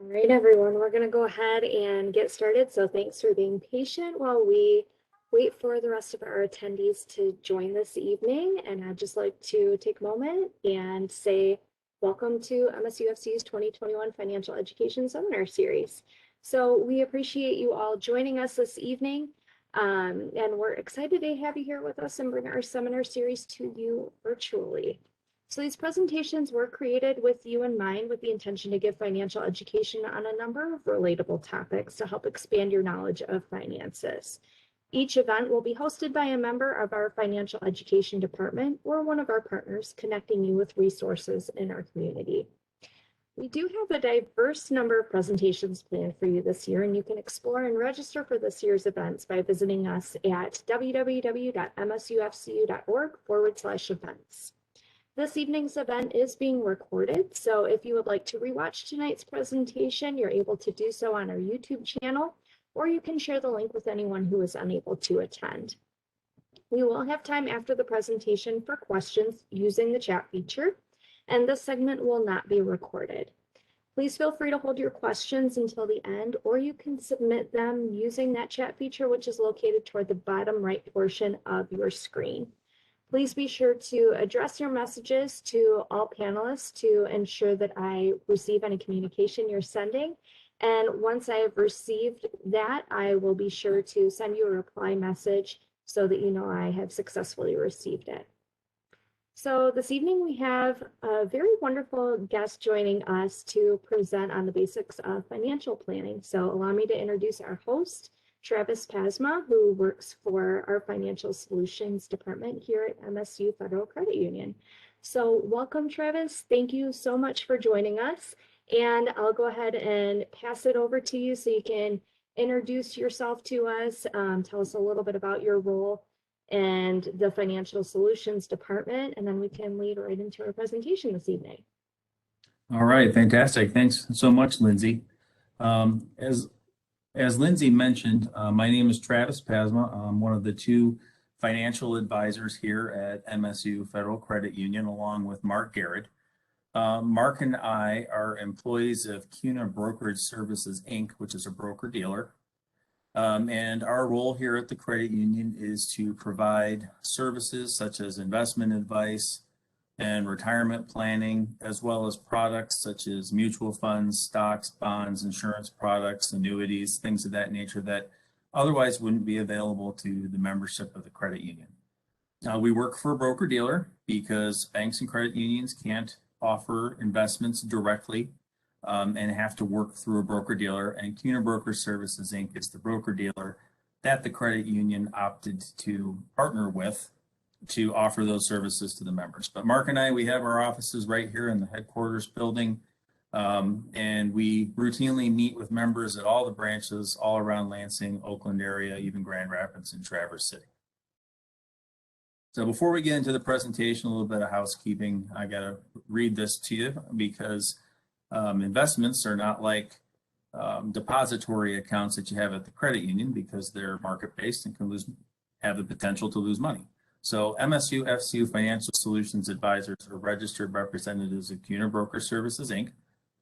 All right, everyone, we're going to go ahead and get started. So thanks for being patient while we wait for the rest of our attendees to join this evening. And I'd just like to take a moment and say welcome to MSUFCU's 2021 Financial Education Seminar Series. So we appreciate you all joining us this evening. And we're excited to have you here with us and bring our seminar series to you virtually. So these presentations were created with you in mind, with the intention to give financial education on a number of relatable topics to help expand your knowledge of finances. Each event will be hosted by a member of our financial education department or one of our partners, connecting you with resources in our community. We do have a diverse number of presentations planned for you this year, and you can explore and register for this year's events by visiting us at www.msufcu.org/events. This evening's event is being recorded, so if you would like to rewatch tonight's presentation, you're able to do so on our YouTube channel, or you can share the link with anyone who is unable to attend. We will have time after the presentation for questions using the chat feature, and this segment will not be recorded. Please feel free to hold your questions until the end, or you can submit them using that chat feature, which is located toward the bottom right portion of your screen. Please be sure to address your messages to all panelists to ensure that I receive any communication you're sending. And once I have received that, I will be sure to send you a reply message so that you know I have successfully received it. So this evening we have a very wonderful guest joining us to present on the basics of financial planning. So allow me to introduce our host, Travis Pasma, who works for our Financial Solutions Department here at MSU Federal Credit Union. So welcome, Travis. Thank you so much for joining us. And I'll go ahead and pass it over to you so you can introduce yourself to us, tell us a little bit about your role and the Financial Solutions Department, and then we can lead right into our presentation this evening. All right, fantastic. Thanks so much, Lindsay. As Lindsay mentioned, my name is Travis Pasma. I'm one of the two financial advisors here at MSU Federal Credit Union, along with Mark Garrett. Mark and I are employees of CUNA Brokerage Services, Inc., which is a broker-dealer. And our role here at the credit union is to provide services such as investment advice and retirement planning, as well as products such as mutual funds, stocks, bonds, insurance products, annuities, things of that nature that otherwise wouldn't be available to the membership of the credit union. We work for a broker-dealer because banks and credit unions can't offer investments directly and have to work through a broker-dealer, and CUNA Broker Services, Inc. is the broker-dealer that the credit union opted to partner with to offer those services to the members. But Mark and I, we have our offices right here in the headquarters building, and we routinely meet with members at all the branches all around Lansing, Oakland area, even Grand Rapids and Traverse City. So before we get into the presentation, a little bit of housekeeping. I got to read this to you because investments are not like depository accounts that you have at the credit union, because they're market-based and can have the potential to lose money. So MSUFCU Financial Solutions Advisors are registered representatives of CUNA Broker Services, Inc.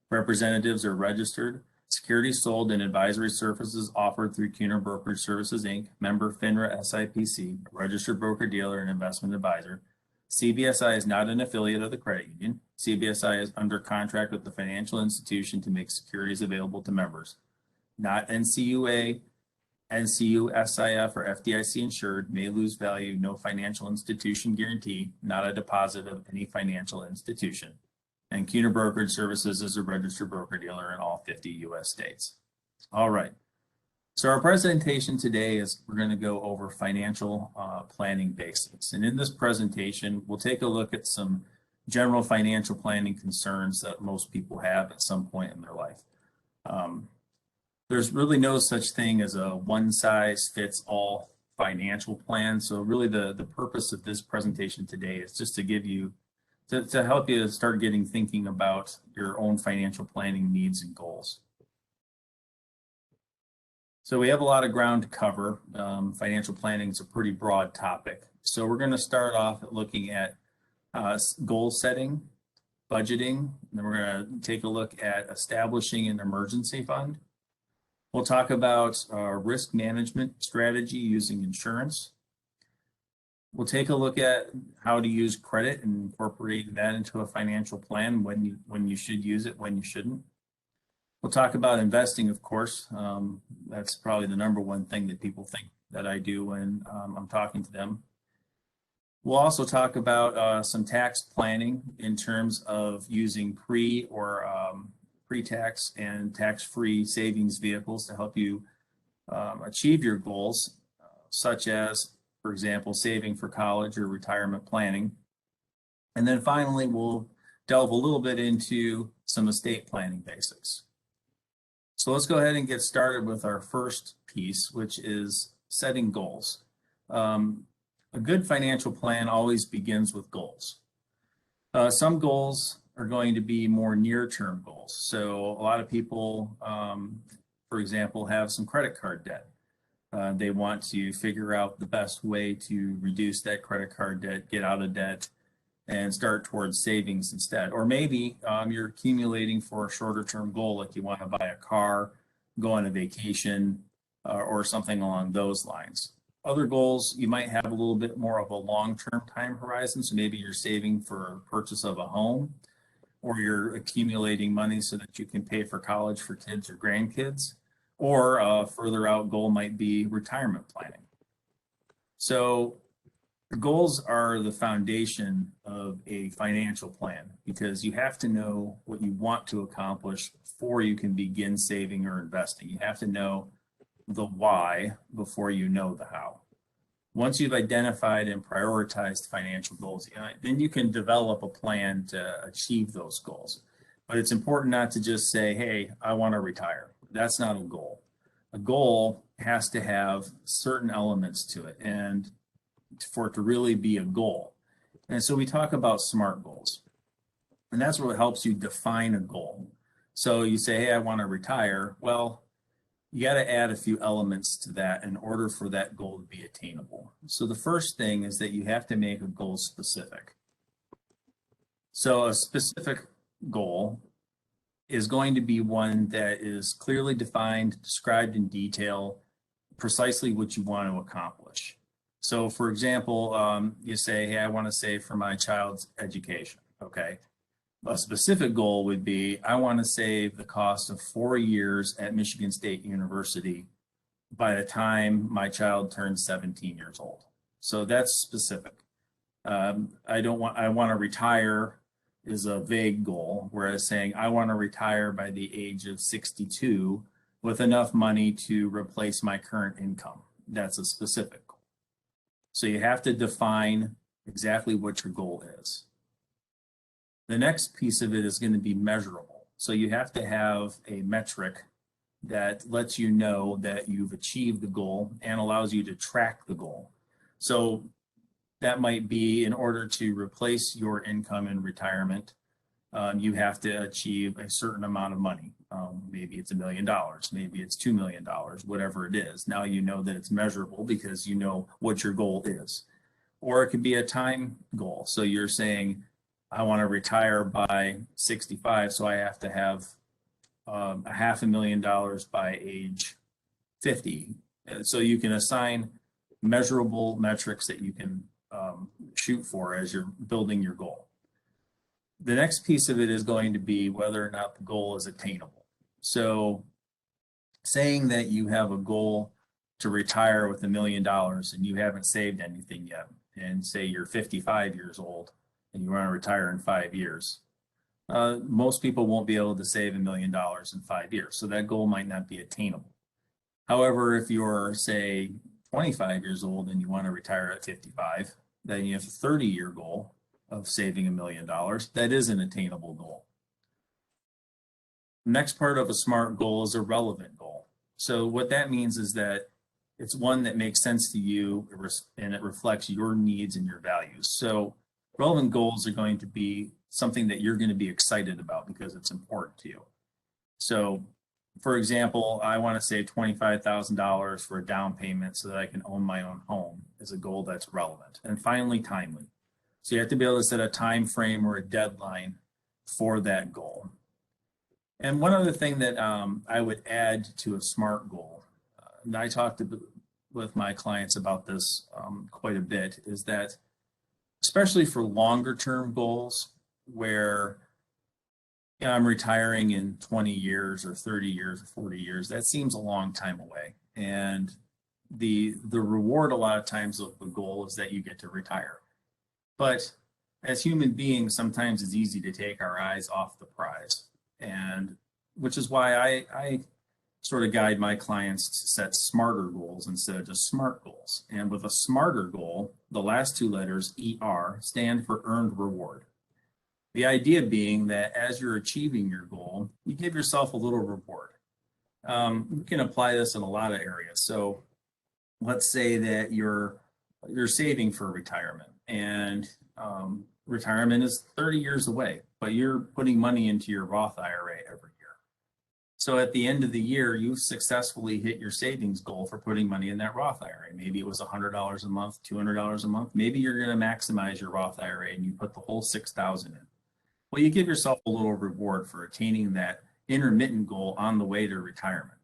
Representatives are registered. Securities sold and advisory services offered through CUNA Broker Services, Inc., member FINRA SIPC, registered broker-dealer and investment advisor. CBSI is not an affiliate of the credit union. CBSI is under contract with the financial institution to make securities available to members. Not NCUA, NCUSIF, or FDIC insured, may lose value, no financial institution guarantee, not a deposit of any financial institution. And CUNA Brokerage Services is a registered broker-dealer in all 50 U.S. states. All right. So our presentation today is we're going to go over financial planning basics. And in this presentation, we'll take a look at some general financial planning concerns that most people have at some point in their life. There's really no such thing as a one-size-fits-all financial plan. So really the purpose of this presentation today is just to give you, to help you start thinking about your own financial planning needs and goals. So we have a lot of ground to cover. Financial planning is a pretty broad topic. So we're going to start off looking at goal setting, budgeting, and then we're going to take a look at establishing an emergency fund. We'll talk about risk management strategy using insurance. We'll take a look at how to use credit and incorporate that into a financial plan, when you should use it, when you shouldn't. We'll talk about investing, of course. That's probably the number one thing that people think that I do when I'm talking to them. We'll also talk about some tax planning in terms of using pre-tax and tax-free savings vehicles to help you achieve your goals, such as, for example, saving for college or retirement planning. And then finally, we'll delve a little bit into some estate planning basics. So let's go ahead and get started with our first piece, which is setting goals. A good financial plan always begins with goals. Some goals are going to be more near-term goals. So a lot of people, for example, have some credit card debt. They want to figure out the best way to reduce that credit card debt, get out of debt, and start towards savings instead. Or maybe you're accumulating for a shorter term goal, like you want to buy a car, go on a vacation, or something along those lines. Other goals, you might have a little bit more of a long-term time horizon. So maybe you're saving for purchase of a home, or you're accumulating money so that you can pay for college for kids or grandkids, or a further out goal might be retirement planning. So goals are the foundation of a financial plan, because you have to know what you want to accomplish before you can begin saving or investing. You have to know the why before you know the how. Once you've identified and prioritized financial goals, then you can develop a plan to achieve those goals. But it's important not to just say, hey, I want to retire. That's not a goal. A goal has to have certain elements to it, and for it to really be a goal. And so we talk about SMART goals, and that's what helps you define a goal. So you say, hey, I want to retire. Well, you got to add a few elements to that in order for that goal to be attainable. So the first thing is that you have to make a goal specific. So a specific goal is going to be one that is clearly defined, described in detail, precisely what you want to accomplish. So for example, you say, hey, I want to save for my child's education. Okay. A specific goal would be, I want to save the cost of 4 years at Michigan State University by the time my child turns 17 years old. So that's specific. I want to retire is a vague goal, whereas saying I want to retire by the age of 62 with enough money to replace my current income. That's a specific goal. So you have to define exactly what your goal is. The next piece of it is going to be measurable. So you have to have a metric that lets you know that you've achieved the goal and allows you to track the goal. So that might be, in order to replace your income in retirement, you have to achieve a certain amount of money. Maybe it's $1 million, maybe it's $2 million, whatever it is. Now you know that it's measurable because you know what your goal is. Or it could be a time goal. So you're saying, I want to retire by 65, so I have to have $500,000 by age 50. So you can assign measurable metrics that you can shoot for as you're building your goal. The next piece of it is going to be whether or not the goal is attainable. So saying that you have a goal to retire with $1 million and you haven't saved anything yet, and say you're 55 years old and you want to retire in 5 years, most people won't be able to save $1 million in 5 years. So that goal might not be attainable. However, if you're, say, 25 years old and you want to retire at 55, then you have a 30-year goal of saving $1 million. That is an attainable goal. Next part of a SMART goal is a relevant goal. So what that means is that it's one that makes sense to you and it reflects your needs and your values. So relevant goals are going to be something that you're going to be excited about because it's important to you. So, for example, I want to save $25,000 for a down payment so that I can own my own home is a goal that's relevant. And finally, timely. So you have to be able to set a time frame or a deadline for that goal. And one other thing that I would add to a SMART goal, and I talked with my clients about this quite a bit, is that especially for longer term goals where I'm retiring in 20 years or 30 years or 40 years, that seems a long time away. And the reward a lot of times of the goal is that you get to retire. But as human beings, sometimes it's easy to take our eyes off the prize. And which is why I sort of guide my clients to set smarter goals instead of just SMART goals. And with a smarter goal, the last two letters, ER, stand for earned reward. The idea being that as you're achieving your goal, you give yourself a little reward. You can apply this in a lot of areas. So let's say that you're saving for retirement, and retirement is 30 years away, but you're putting money into your Roth IRA every year. So at the end of the year, you've successfully hit your savings goal for putting money in that Roth IRA. Maybe it was $100 a month, $200 a month. Maybe you're going to maximize your Roth IRA and you put the whole $6,000 in. Well, you give yourself a little reward for attaining that intermittent goal on the way to retirement.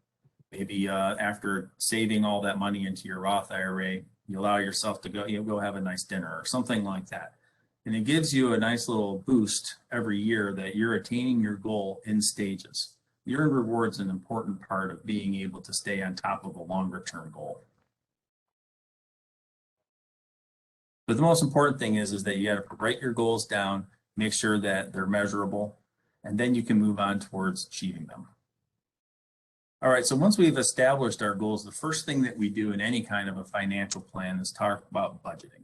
Maybe after saving all that money into your Roth IRA, you allow yourself to go have a nice dinner or something like that. And it gives you a nice little boost every year that you're attaining your goal in stages. Your reward is an important part of being able to stay on top of a longer term goal. But the most important thing is that you got to write your goals down, make sure that they're measurable, and then you can move on towards achieving them. All right, so once we've established our goals, the first thing that we do in any kind of a financial plan is talk about budgeting.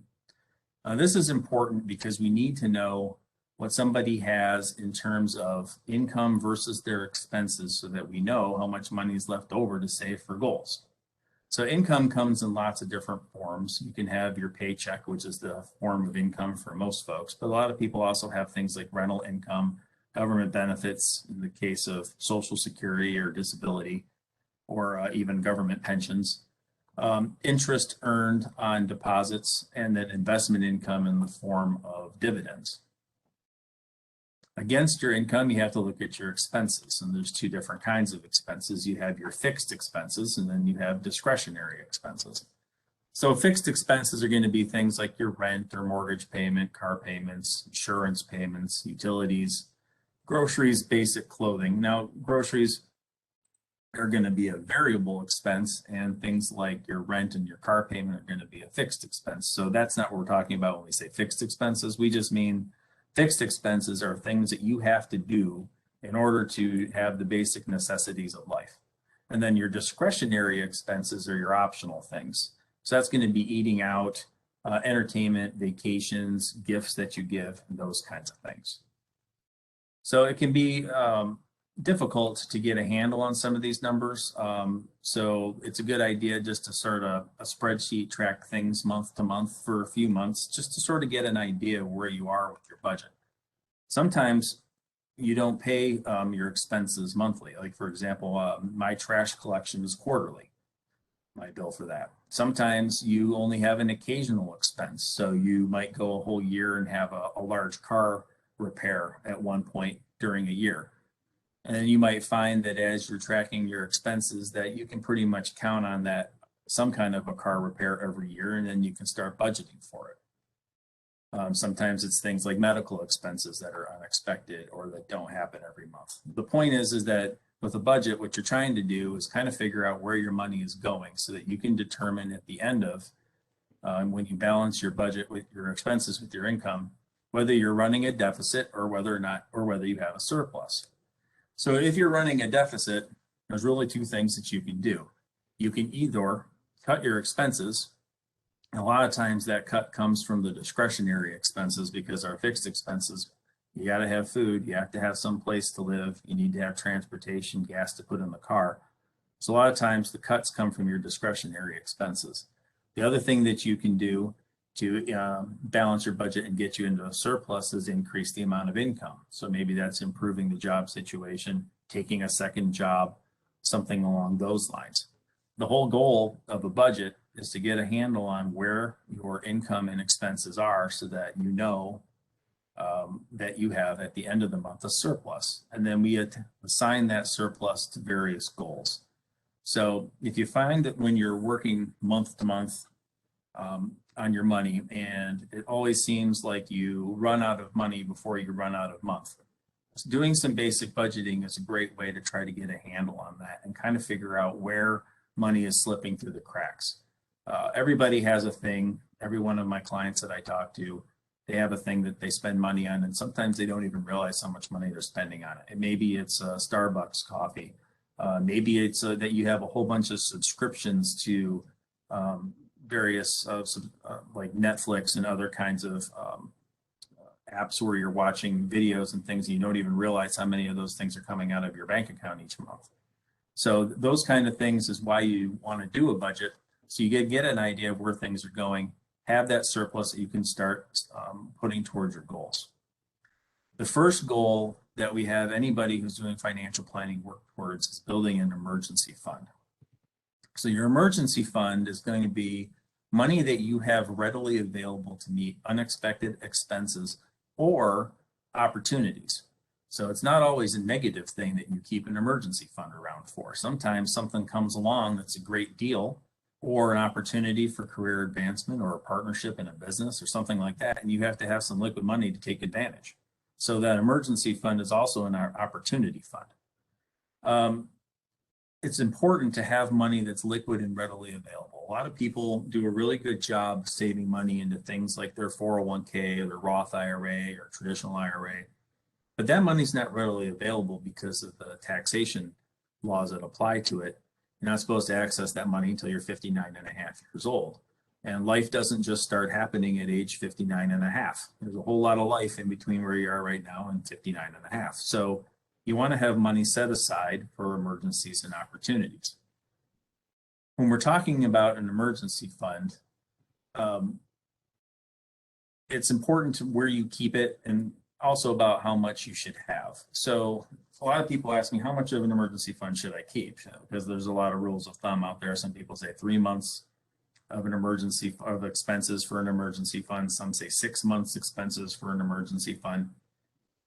This is important because we need to know what somebody has in terms of income versus their expenses so that we know how much money is left over to save for goals. So income comes in lots of different forms. You can have your paycheck, which is the form of income for most folks, but a lot of people also have things like rental income, government benefits in the case of Social Security or disability, or even government pensions, interest earned on deposits, and then investment income in the form of dividends. Against your income, you have to look at your expenses, and there's two different kinds of expenses. You have your fixed expenses, and then you have discretionary expenses. So fixed expenses are going to be things like your rent or mortgage payment, car payments, insurance payments, utilities, groceries, basic clothing. Now, groceries are going to be a variable expense, and things like your rent and your car payment are going to be a fixed expense. So that's not what we're talking about when we say fixed expenses. We just mean fixed expenses are things that you have to do in order to have the basic necessities of life. And then your discretionary expenses are your optional things. So that's going to be eating out, entertainment, vacations, gifts that you give, and those kinds of things. So it can be difficult to get a handle on some of these numbers. So it's a good idea just to sort of a spreadsheet, track things month to month for a few months, just to sort of get an idea of where you are with your budget. Sometimes you don't pay your expenses monthly. Like for example, my trash collection is quarterly, my bill for that. Sometimes you only have an occasional expense. So you might go a whole year and have a large car repair at one point during a year. And you might find that as you're tracking your expenses that you can pretty much count on that some kind of a car repair every year, and then you can start budgeting for it. Sometimes it's things like medical expenses that are unexpected or that don't happen every month. The point is that with a budget, what you're trying to do is kind of figure out where your money is going so that you can determine at the end of when you balance your budget with your expenses with your income, whether you're running a deficit or whether you have a surplus. So if you're running a deficit, there's really two things that you can do. You can either cut your expenses, and a lot of times that cut comes from the discretionary expenses because our fixed expenses, you got to have food, you have to have some place to live, you need to have transportation, gas to put in the car. So a lot of times the cuts come from your discretionary expenses. The other thing that you can do to balance your budget and get you into a surplus is increase the amount of income. So maybe that's improving the job situation, taking a second job, something along those lines. The whole goal of a budget is to get a handle on where your income and expenses are so that you know that you have at the end of the month, a surplus. And then we assign that surplus to various goals. So if you find that when you're working month to month on your money, and it always seems like you run out of money before you run out of month, doing some basic budgeting is a great way to try to get a handle on that and kind of figure out where money is slipping through the cracks. Everybody has a thing. Every one of my clients that I talk to, they have a thing that they spend money on, and sometimes they don't even realize how much money they're spending on it. And maybe it's Starbucks coffee. Maybe it's that you have a whole bunch of subscriptions to various like Netflix and other kinds of apps where you're watching videos and things, and you don't even realize how many of those things are coming out of your bank account each month. So those kind of things is why you want to do a budget, so you get an idea of where things are going, have that surplus that you can start putting towards your goals. The first goal that we have anybody who's doing financial planning work towards is building an emergency fund. So your emergency fund is going to be money that you have readily available to meet unexpected expenses or opportunities. So it's not always a negative thing that you keep an emergency fund around for. Sometimes something comes along that's a great deal, or an opportunity for career advancement, or a partnership in a business or something like that, and you have to have some liquid money to take advantage. So that emergency fund is also an opportunity fund. It's important to have money that's liquid and readily available. A lot of people do a really good job saving money into things like their 401k or their Roth IRA or traditional IRA, but that money's not readily available because of the taxation laws that apply to it. You're not supposed to access that money until you're 59 and a half years old. And life doesn't just start happening at age 59 and a half. There's a whole lot of life in between where you are right now and 59 and a half. So you want to have money set aside for emergencies and opportunities. When we're talking about an emergency fund, it's important to where you keep it and also about how much you should have. So a lot of people ask me, how much of an emergency fund should I keep? Because there's a lot of rules of thumb out there. Some people say 3 months of an emergency of expenses for an emergency fund. Some say 6 months expenses for an emergency fund.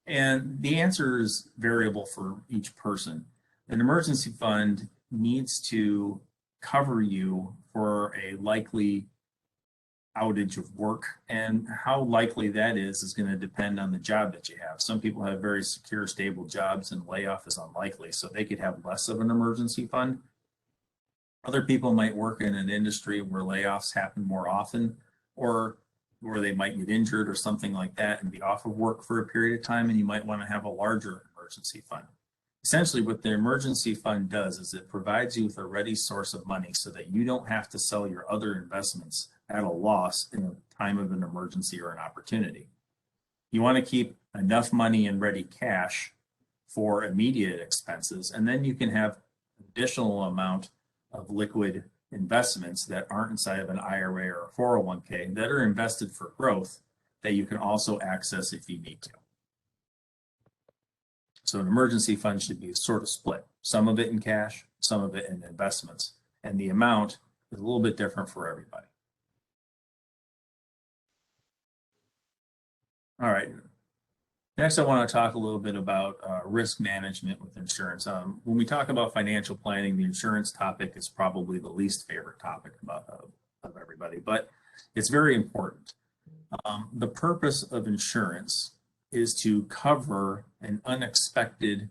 And the answer is variable for each person. An emergency fund needs to cover you for a likely outage of work, and how likely that is going to depend on the job that you have. Some people have very secure, stable jobs, and layoff is unlikely, so they could have less of an emergency fund. Other people might work in an industry where layoffs happen more often, or where they might get injured or something like that and be off of work for a period of time, and you might want to have a larger emergency fund. Essentially, what the emergency fund does is it provides you with a ready source of money so that you don't have to sell your other investments at a loss in a time of an emergency or an opportunity. You want to keep enough money in ready cash for immediate expenses, and then you can have an additional amount of liquid investments that aren't inside of an IRA or a 401k that are invested for growth that you can also access if you need to. So an emergency fund should be sort of split, some of it in cash, some of it in investments, and the amount is a little bit different for everybody. All right. Next, I want to talk a little bit about risk management with insurance. When we talk about financial planning, the insurance topic is probably the least favorite topic of everybody, but it's very important. The purpose of insurance is to cover an unexpected,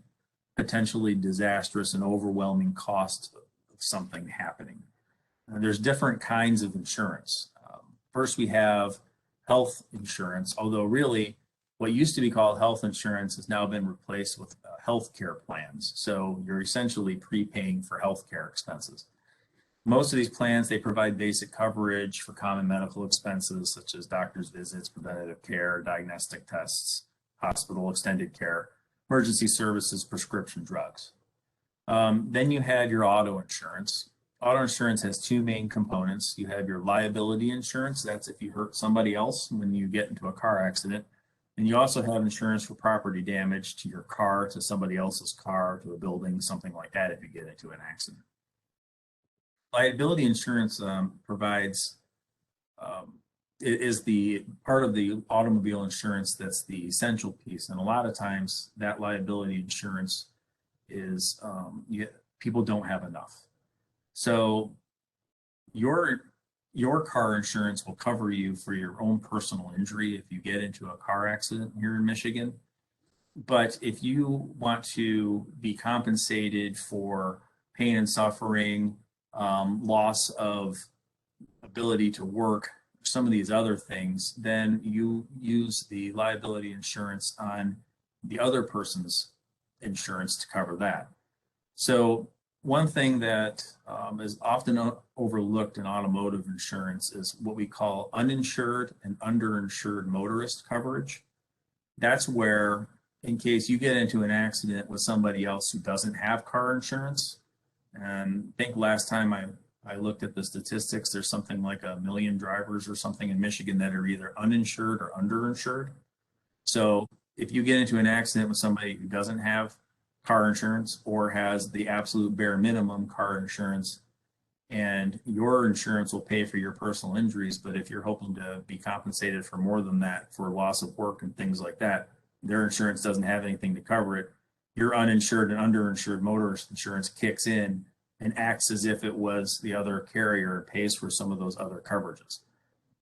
potentially disastrous and overwhelming cost of something happening. There's different kinds of insurance. First, we have health insurance, although really what used to be called health insurance has now been replaced with health care plans. So you're essentially prepaying for health care expenses. Most of these plans, they provide basic coverage for common medical expenses such as doctor's visits, preventative care, diagnostic tests, hospital extended care, emergency services, prescription drugs. Then you have your auto insurance. Auto insurance has two main components. You have your liability insurance. That's if you hurt somebody else when you get into a car accident. And you also have insurance for property damage to your car, to somebody else's car, to a building, something like that if you get into an accident. Liability insurance provides is the part of the automobile insurance that's the essential piece. And a lot of times that liability insurance is, people don't have enough. So your car insurance will cover you for your own personal injury if you get into a car accident here in Michigan. But if you want to be compensated for pain and suffering, loss of ability to work, some of these other things, then you use the liability insurance on the other person's insurance to cover that. So one thing that is often overlooked in automotive insurance is what we call uninsured and underinsured motorist coverage. That's where, in case you get into an accident with somebody else who doesn't have car insurance, and I think last time I looked at the statistics, there's something like 1 million drivers or something in Michigan that are either uninsured or underinsured. So if you get into an accident with somebody who doesn't have car insurance or has the absolute bare minimum car insurance, and your insurance will pay for your personal injuries, but if you're hoping to be compensated for more than that for loss of work and things like that, their insurance doesn't have anything to cover it. Your uninsured and underinsured motorist insurance kicks in and acts as if it was the other carrier, pays for some of those other coverages.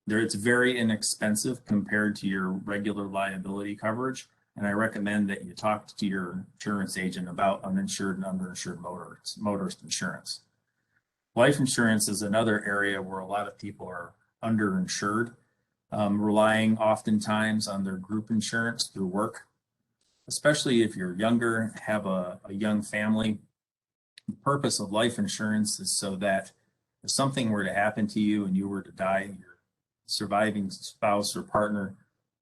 It's very inexpensive compared to your regular liability coverage. And I recommend that you talk to your insurance agent about uninsured and underinsured motorist insurance. Life insurance is another area where a lot of people are underinsured, relying oftentimes on their group insurance through work, especially if you're younger, have a young family. The purpose of life insurance is so that if something were to happen to you and you were to die, your surviving spouse or partner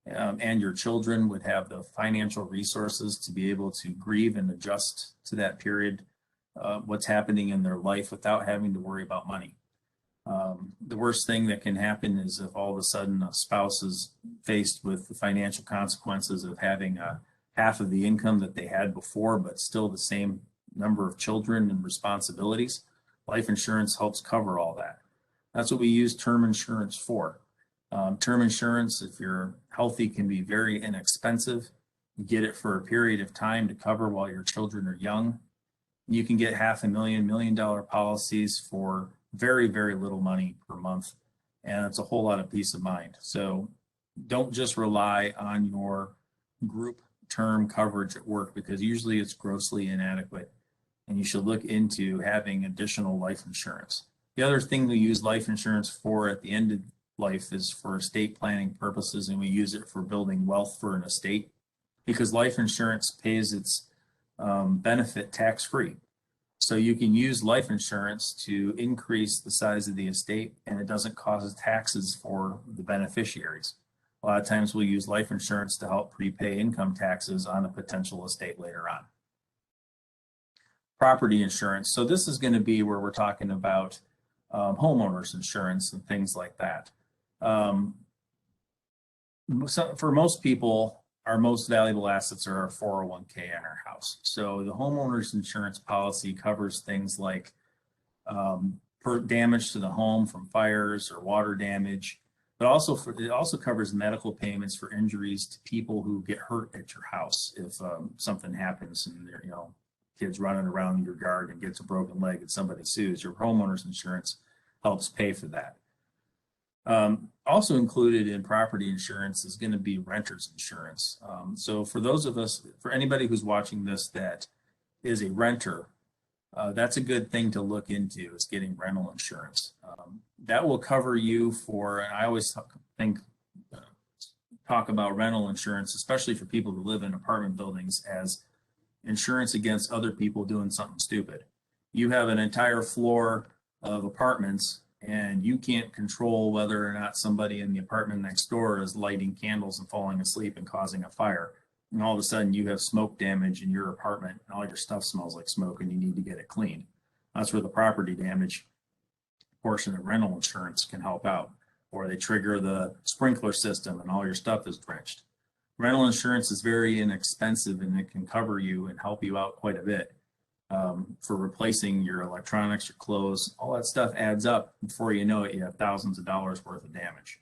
and your children would have the financial resources to be able to grieve and adjust to that period, what's happening in their life without having to worry about money. The worst thing that can happen is if all of a sudden a spouse is faced with the financial consequences of having half of the income that they had before, but still the same number of children and responsibilities. Life insurance helps cover all that. That's what we use term insurance for. Term insurance, if you're healthy, can be very inexpensive. You get it for a period of time to cover while your children are young. You can get $500,000, $1 million policies for very, very little money per month. And it's a whole lot of peace of mind. So don't just rely on your group term coverage at work, because usually it's grossly inadequate. And you should look into having additional life insurance. The other thing we use life insurance for at the end of life is for estate planning purposes, and we use it for building wealth for an estate, because life insurance pays its benefit tax-free. So you can use life insurance to increase the size of the estate, and it doesn't cause taxes for the beneficiaries. A lot of times we'll use life insurance to help prepay income taxes on a potential estate later on. Property insurance. So this is going to be where we're talking about homeowners insurance and things like that. So for most people, our most valuable assets are our 401k and our house. So the homeowners insurance policy covers things like damage to the home from fires or water damage, but also it also covers medical payments for injuries to people who get hurt at your house. If something happens and they're, kids running around your yard and gets a broken leg and somebody sues, your homeowner's insurance helps pay for that. Also included in property insurance is going to be renter's insurance. So for those of us, for anybody who's watching this that is a renter, that's a good thing to look into, is getting rental insurance. That will cover you for, and I always talk about rental insurance, especially for people who live in apartment buildings, as insurance against other people doing something stupid. You have an entire floor of apartments and you can't control whether or not somebody in the apartment next door is lighting candles and falling asleep and causing a fire. And all of a sudden you have smoke damage in your apartment and all your stuff smells like smoke and you need to get it cleaned. That's where the property damage portion of rental insurance can help out. Or they trigger the sprinkler system and all your stuff is drenched. Rental insurance is very inexpensive and it can cover you and help you out quite a bit for replacing your electronics, your clothes, all that stuff adds up. Before you know it, you have thousands of dollars worth of damage.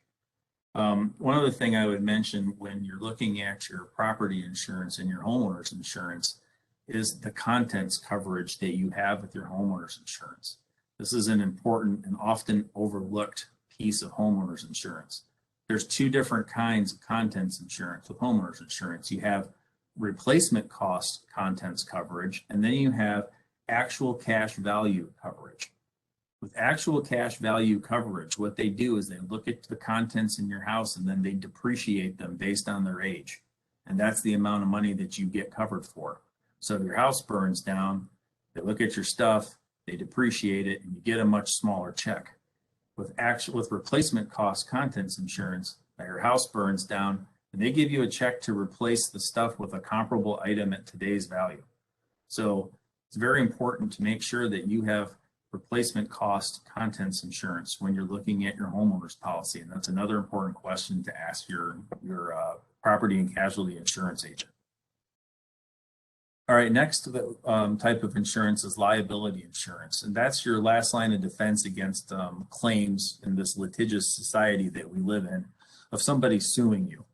One other thing I would mention when you're looking at your property insurance and your homeowner's insurance is the contents coverage that you have with your homeowner's insurance. This is an important and often overlooked piece of homeowner's insurance. There's two different kinds of contents insurance with homeowner's insurance. You have replacement cost contents coverage, and then you have actual cash value coverage. With actual cash value coverage, what they do is they look at the contents in your house and then they depreciate them based on their age. And that's the amount of money that you get covered for. So if your house burns down, they look at your stuff, they depreciate it, and you get a much smaller check. With replacement cost contents insurance, your house burns down and they give you a check to replace the stuff with a comparable item at today's value. So it's very important to make sure that you have replacement cost contents insurance when you're looking at your homeowner's policy. And that's another important question to ask your property and casualty insurance agent. All right, next type of insurance is liability insurance. And that's your last line of defense against claims in this litigious society that we live in of somebody suing you.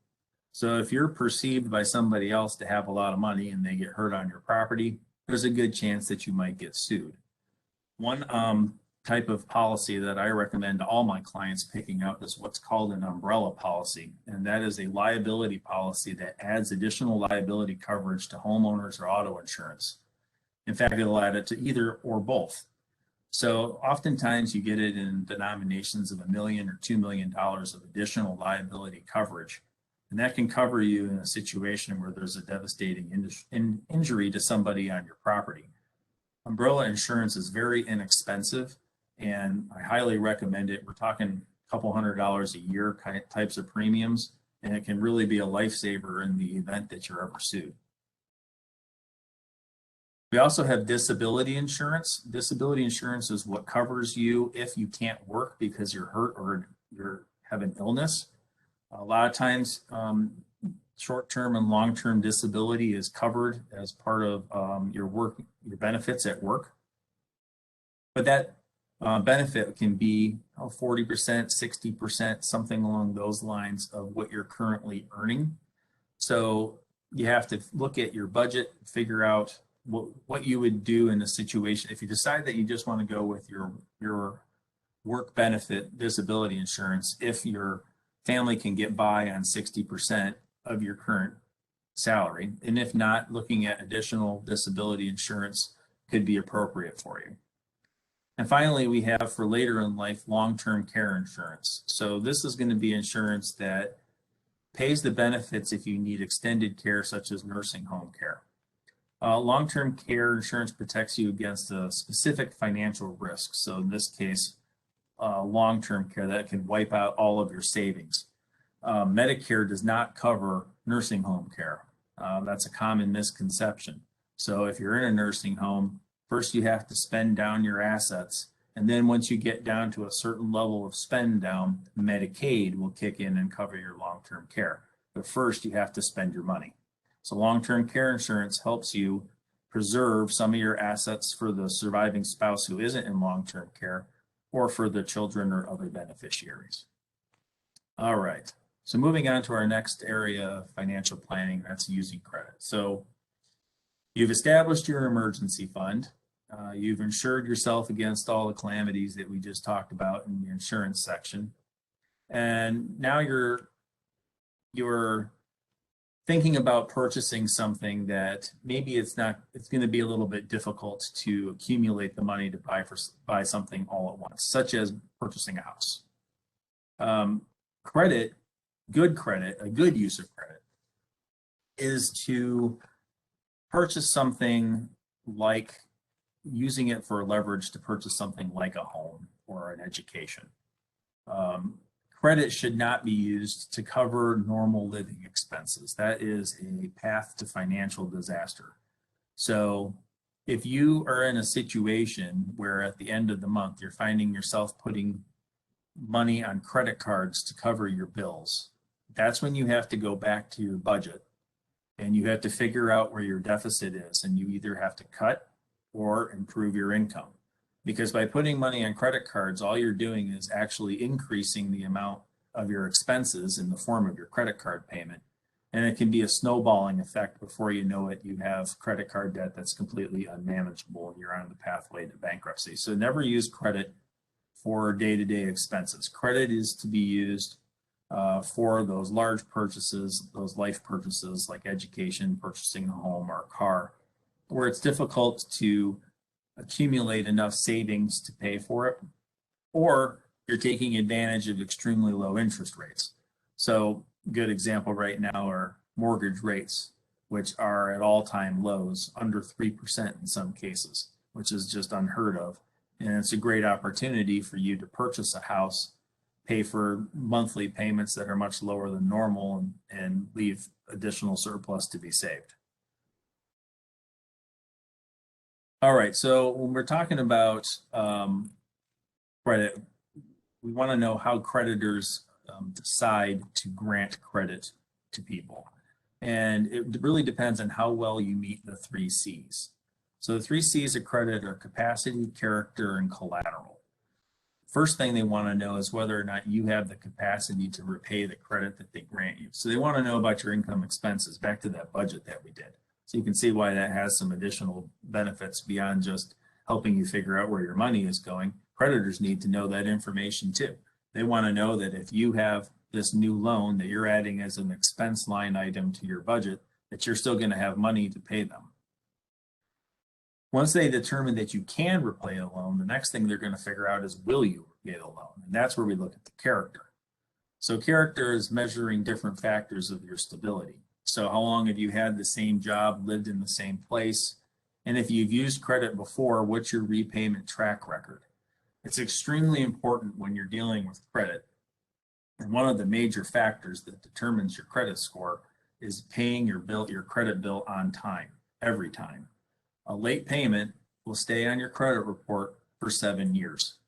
So if you're perceived by somebody else to have a lot of money and they get hurt on your property, there's a good chance that you might get sued. One type of policy that I recommend to all my clients picking up is what's called an umbrella policy. And that is a liability policy that adds additional liability coverage to homeowners or auto insurance. In fact, it'll add it to either or both. So oftentimes you get it in denominations of $1 million or $2 million of additional liability coverage. And that can cover you in a situation where there's a devastating injury to somebody on your property. Umbrella insurance is very inexpensive, and I highly recommend it. We're talking a couple $100 a year types of premiums, and it can really be a lifesaver in the event that you're ever sued. We also have disability insurance. Disability insurance is what covers you if you can't work because you're hurt or you have an illness. A lot of times, short-term and long-term disability is covered as part of your benefits at work. But that benefit can be 40%, 60%, something along those lines of what you're currently earning. So you have to look at your budget, figure out what you would do in a situation. If you decide that you just want to go with your work benefit disability insurance, if your family can get by on 60% of your current salary, and if not, looking at additional disability insurance could be appropriate for you. And finally, we have for later in life long-term care insurance. So this is going to be insurance that pays the benefits if you need extended care, such as nursing home care. Long-term care insurance protects you against a specific financial risk. So in this case, long-term care that can wipe out all of your savings. Medicare does not cover nursing home care. That's a common misconception. So if you're in a nursing home, first you have to spend down your assets. And then once you get down to a certain level of spend down, Medicaid will kick in and cover your long-term care. But first you have to spend your money. So long-term care insurance helps you preserve some of your assets for the surviving spouse who isn't in long-term care or for the children or other beneficiaries. All right. So moving on to our next area of financial planning, that's using credit. So you've established your emergency fund. You've insured yourself against all the calamities that we just talked about in the insurance section. And now you're thinking about purchasing something that maybe it's going to be a little bit difficult to accumulate the money to buy something all at once, such as purchasing a house. A good use of credit is to purchase something like using it for leverage to purchase something like a home or an education. Credit should not be used to cover normal living expenses. That is a path to financial disaster. So if you are in a situation where at the end of the month, you're finding yourself putting money on credit cards to cover your bills, that's when you have to go back to your budget and you have to figure out where your deficit is, and you either have to cut or improve your income. Because by putting money on credit cards, all you're doing is actually increasing the amount of your expenses in the form of your credit card payment. And it can be a snowballing effect. Before you know it, you have credit card debt that's completely unmanageable and you're on the pathway to bankruptcy. So never use credit for day-to-day expenses. Credit is to be used for those large purchases, those life purchases like education, purchasing a home or a car, where it's difficult to accumulate enough savings to pay for it, or you're taking advantage of extremely low interest rates. So good example right now are mortgage rates, which are at all-time lows, under 3% in some cases, which is just unheard of. And it's a great opportunity for you to purchase a house, pay for monthly payments that are much lower than normal, and leave additional surplus to be saved. All right, so when we're talking about credit, we want to know how creditors decide to grant credit to people. And it really depends on how well you meet the 3 C's. So the 3 C's of credit are capacity, character, and collateral. First thing they want to know is whether or not you have the capacity to repay the credit that they grant you. So they want to know about your income expenses, back to that budget that we did. So you can see why that has some additional benefits beyond just helping you figure out where your money is going. Creditors need to know that information too. They want to know that if you have this new loan that you're adding as an expense line item to your budget, that you're still going to have money to pay them. Once they determine that you can repay a loan, the next thing they're going to figure out is, will you repay the loan? And that's where we look at the character. So character is measuring different factors of your stability. So how long have you had the same job, lived in the same place? And if you've used credit before, what's your repayment track record? It's extremely important when you're dealing with credit. And one of the major factors that determines your credit score is paying your credit bill on time, every time. A late payment will stay on your credit report for 7 years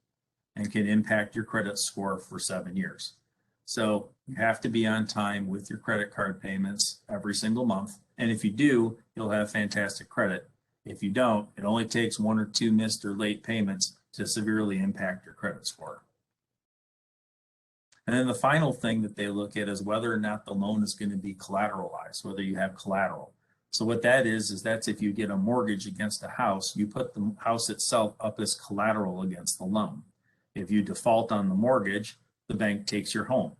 and can impact your credit score for 7 years. So you have to be on time with your credit card payments every single month. And if you do, you'll have fantastic credit. If you don't, it only takes 1 or 2 missed or late payments to severely impact your credit score. And then the final thing that they look at is whether or not the loan is going to be collateralized, whether you have collateral. So what that is that's if you get a mortgage against a house, you put the house itself up as collateral against the loan. If you default on the mortgage, the bank takes your home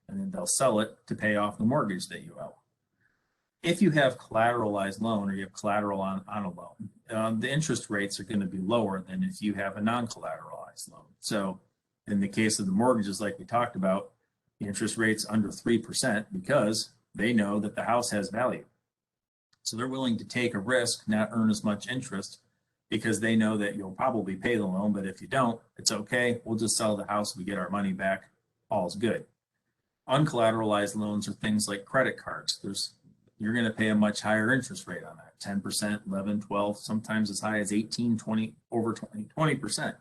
and then they'll sell it to pay off the mortgage that you owe. If you have collateralized loan or you have collateral on a loan, the interest rates are going to be lower than if you have a non-collateralized loan. So in the case of the mortgages, like we talked about, the interest rate's under 3% because they know that the house has value. So they're willing to take a risk, not earn as much interest, because they know that you'll probably pay the loan, but if you don't, it's okay. We'll just sell the house, we get our money back, all's good. Uncollateralized loans are things like credit cards. You're going to pay a much higher interest rate on that, 10%, 11, 12, sometimes as high as 18, 20, over 20%,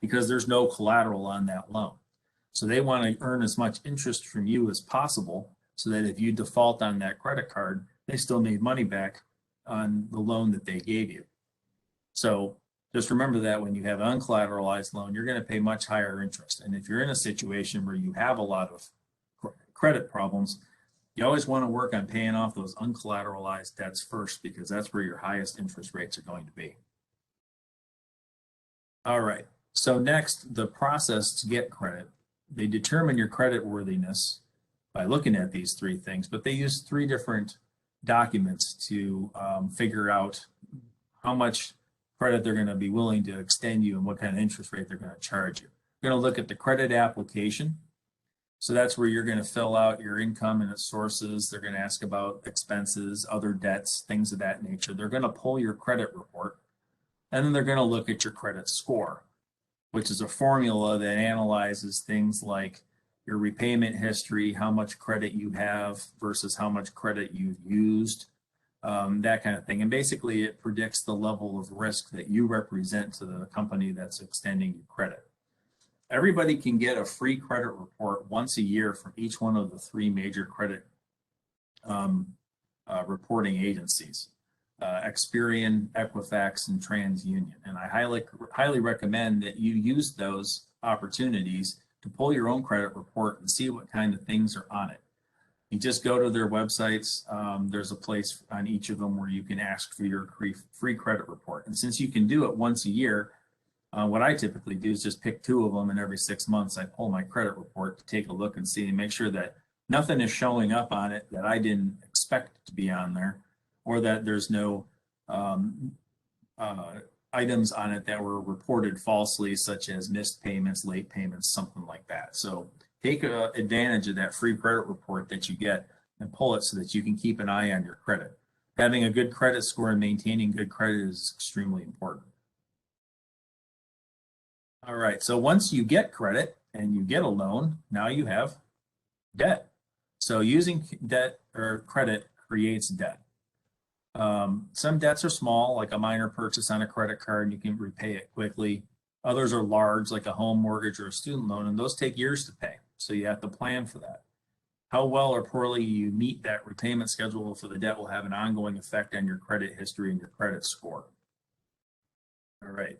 because there's no collateral on that loan. So they want to earn as much interest from you as possible so that if you default on that credit card, they still made money back on the loan that they gave you. So just remember that when you have an uncollateralized loan, you're going to pay much higher interest. And if you're in a situation where you have a lot of credit problems, you always want to work on paying off those uncollateralized debts first, because that's where your highest interest rates are going to be. All right, so next, the process to get credit. They determine your credit worthiness by looking at these 3 things, but they use 3 different documents to figure out how much credit they're going to be willing to extend you and what kind of interest rate they're going to charge you. We're going to look at the credit application. So that's where you're going to fill out your income and its sources. They're going to ask about expenses, other debts, things of that nature. They're going to pull your credit report, and then they're going to look at your credit score, which is a formula that analyzes things like your repayment history, how much credit you have versus how much credit you've used, that kind of thing. And basically it predicts the level of risk that you represent to the company that's extending you credit. Everybody can get a free credit report once a year from each one of the 3 major credit reporting agencies, Experian, Equifax, and TransUnion. And I highly recommend that you use those opportunities to to pull your own credit report and see what kind of things are on it. You just go to their websites. There's a place on each of them where you can ask for your free credit report. And since you can do it once a year, what I typically do is just pick 2 of them, and every 6 months I pull my credit report to take a look and see and make sure that nothing is showing up on it that I didn't expect to be on there, or that there's no items on it that were reported falsely, such as missed payments, late payments, something like that. So take advantage of that free credit report that you get and pull it so that you can keep an eye on your credit. Having a good credit score and maintaining good credit is extremely important. All right, so once you get credit and you get a loan, now you have debt. So using debt or credit creates debt. Some debts are small, like a minor purchase on a credit card, and you can repay it quickly. Others are large, like a home mortgage or a student loan, and those take years to pay. So you have to plan for that. How well or poorly you meet that repayment schedule for the debt will have an ongoing effect on your credit history and your credit score. All right.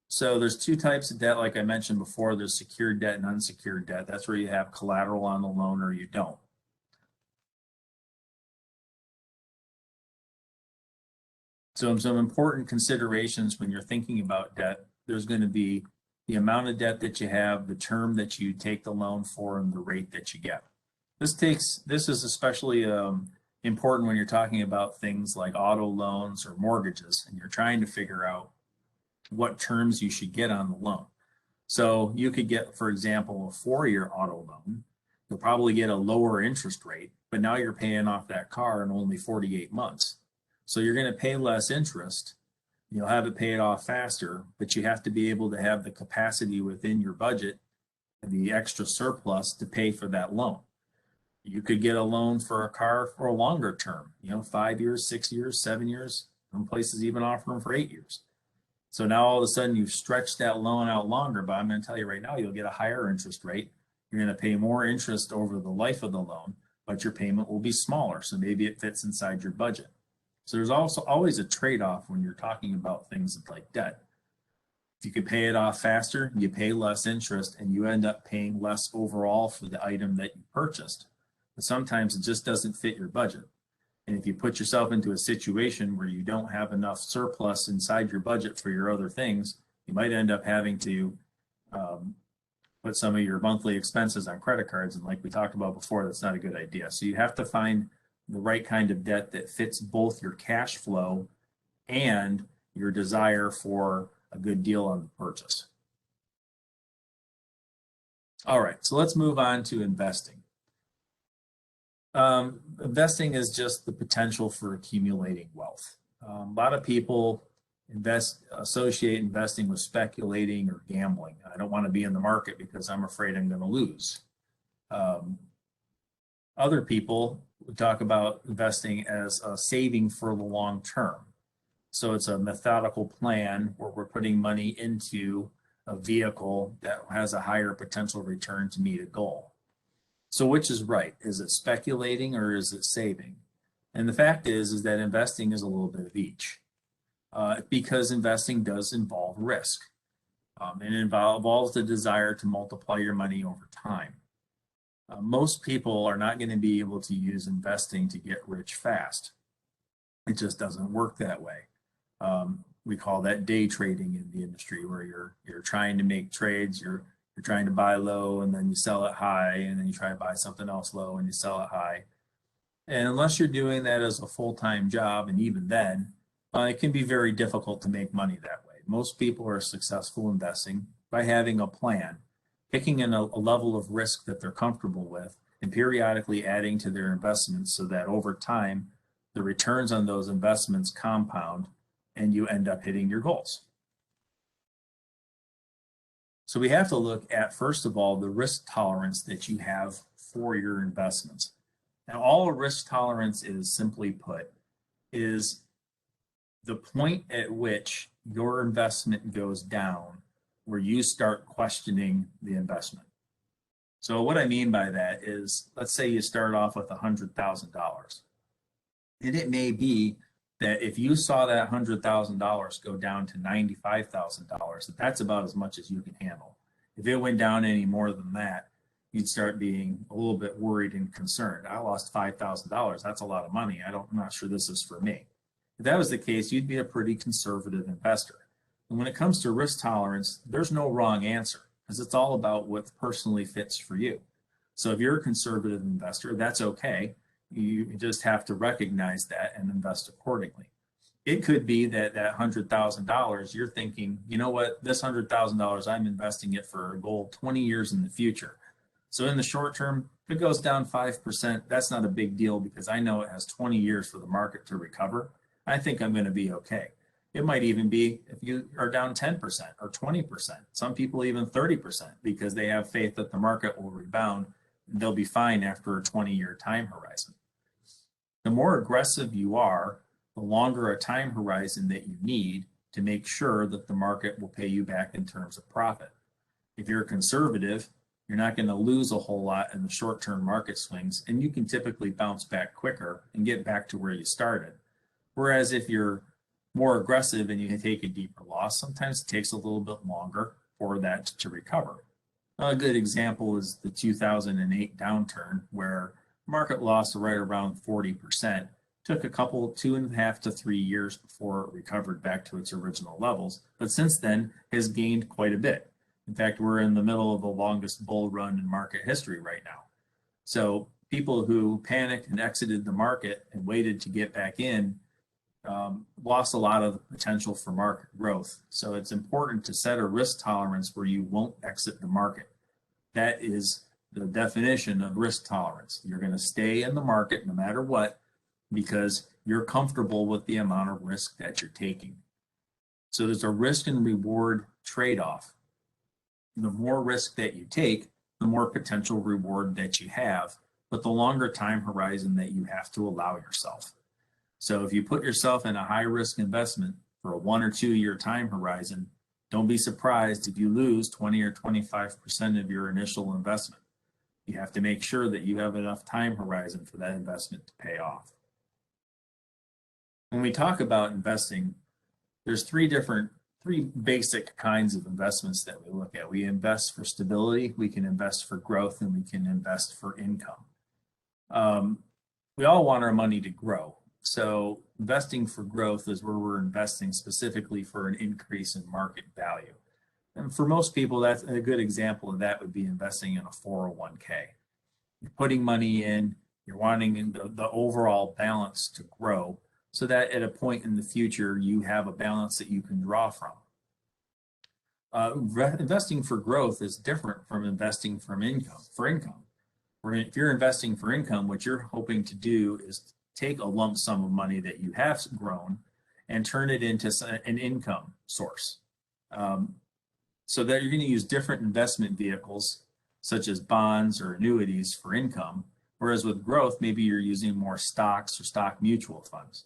So there's 2 types of debt, like I mentioned before. There's secured debt and unsecured debt. That's where you have collateral on the loan or you don't. So some important considerations when you're thinking about debt, there's going to be the amount of debt that you have, the term that you take the loan for, and the rate that you get. This is especially important when you're talking about things like auto loans or mortgages, and you're trying to figure out what terms you should get on the loan. So you could get, for example, a 4-year auto loan. You'll probably get a lower interest rate, but now you're paying off that car in only 48 months. So you're going to pay less interest. You'll have it paid off faster, but you have to be able to have the capacity within your budget and the extra surplus to pay for that loan. You could get a loan for a car for a longer term, 5 years, 6 years, 7 years. Some places even offer them for 8 years. So now all of a sudden you've stretched that loan out longer, but I'm going to tell you right now, you'll get a higher interest rate. You're going to pay more interest over the life of the loan, but your payment will be smaller. So maybe it fits inside your budget. So there's also always a trade-off when you're talking about things like debt. If you can pay it off faster, you pay less interest and you end up paying less overall for the item that you purchased. But sometimes it just doesn't fit your budget. And if you put yourself into a situation where you don't have enough surplus inside your budget for your other things, you might end up having to put some of your monthly expenses on credit cards. And like we talked about before, that's not a good idea. So you have to find the right kind of debt that fits both your cash flow and your desire for a good deal on the purchase. All right, so let's move on to investing. Investing is just the potential for accumulating wealth. A lot of people associate investing with speculating or gambling. I don't want to be in the market because I'm afraid I'm going to lose. Other people talk about investing as a saving for the long term. So it's a methodical plan where we're putting money into a vehicle that has a higher potential return to meet a goal. So which is right? Is it speculating or is it saving? And the fact is that investing is a little bit of each, because investing does involve risk. It involves the desire to multiply your money over time. Most people are not going to be able to use investing to get rich fast. It just doesn't work that way. We call that day trading in the industry, where you're trying to make trades. You're trying to buy low and then you sell it high, and then you try to buy something else low and you sell it high. And unless you're doing that as a full-time job, and even then, it can be very difficult to make money that way. Most people are successful investing by having a plan, picking in a level of risk that they're comfortable with, and periodically adding to their investments so that over time, the returns on those investments compound and you end up hitting your goals. So we have to look at, first of all, the risk tolerance that you have for your investments. Now, all a risk tolerance is, simply put, is the point at which your investment goes down where you start questioning the investment. So what I mean by that is, let's say you start off with $100,000. And it may be that if you saw that $100,000 go down to $95,000, that's about as much as you can handle. If it went down any more than that, you'd start being a little bit worried and concerned. I lost $5,000. That's a lot of money. I'm not sure this is for me. If that was the case, you'd be a pretty conservative investor. And when it comes to risk tolerance, there's no wrong answer because it's all about what personally fits for you. So if you're a conservative investor, that's okay. You just have to recognize that and invest accordingly. It could be that $100,000, you're thinking, you know what, this $100,000, I'm investing it for a goal 20 years in the future. So in the short term, if it goes down 5%, that's not a big deal because I know it has 20 years for the market to recover. I think I'm going to be okay. It might even be if you are down 10% or 20%, some people even 30% because they have faith that the market will rebound. They'll be fine after a 20-year time horizon. The more aggressive you are, the longer a time horizon that you need to make sure that the market will pay you back in terms of profit. If you're conservative, you're not going to lose a whole lot in the short-term market swings, and you can typically bounce back quicker and get back to where you started. Whereas if you're more aggressive and you can take a deeper loss, sometimes it takes a little bit longer for that to recover. A good example is the 2008 downturn where market loss right around 40%. Took a couple, 2.5 to 3 years before it recovered back to its original levels, but since then has gained quite a bit. In fact, we're in the middle of the longest bull run in market history right now. So people who panicked and exited the market and waited to get back in lost a lot of the potential for market growth. So it's important to set a risk tolerance where you won't exit the market. That is the definition of risk tolerance. You're going to stay in the market no matter what, because you're comfortable with the amount of risk that you're taking. So there's a risk and reward trade-off. The more risk that you take, the more potential reward that you have, but the longer time horizon that you have to allow yourself. So if you put yourself in a high-risk investment for a 1 or 2 year time horizon, don't be surprised if you lose 20 or 25% of your initial investment. You have to make sure that you have enough time horizon for that investment to pay off. When we talk about investing, there's three basic kinds of investments that we look at. We invest for stability, we can invest for growth, and we can invest for income. We all want our money to grow. So investing for growth is where we're investing specifically for an increase in market value. And for most people, that's a good example of that would be investing in a 401k. You're putting money in, you're wanting the overall balance to grow so that at a point in the future, you have a balance that you can draw from. Investing for growth is different from investing for income. If you're investing for income, what you're hoping to do is take a lump sum of money that you have grown and turn it into an income source. So that you're going to use different investment vehicles, such as bonds or annuities for income, whereas with growth, maybe you're using more stocks or stock mutual funds.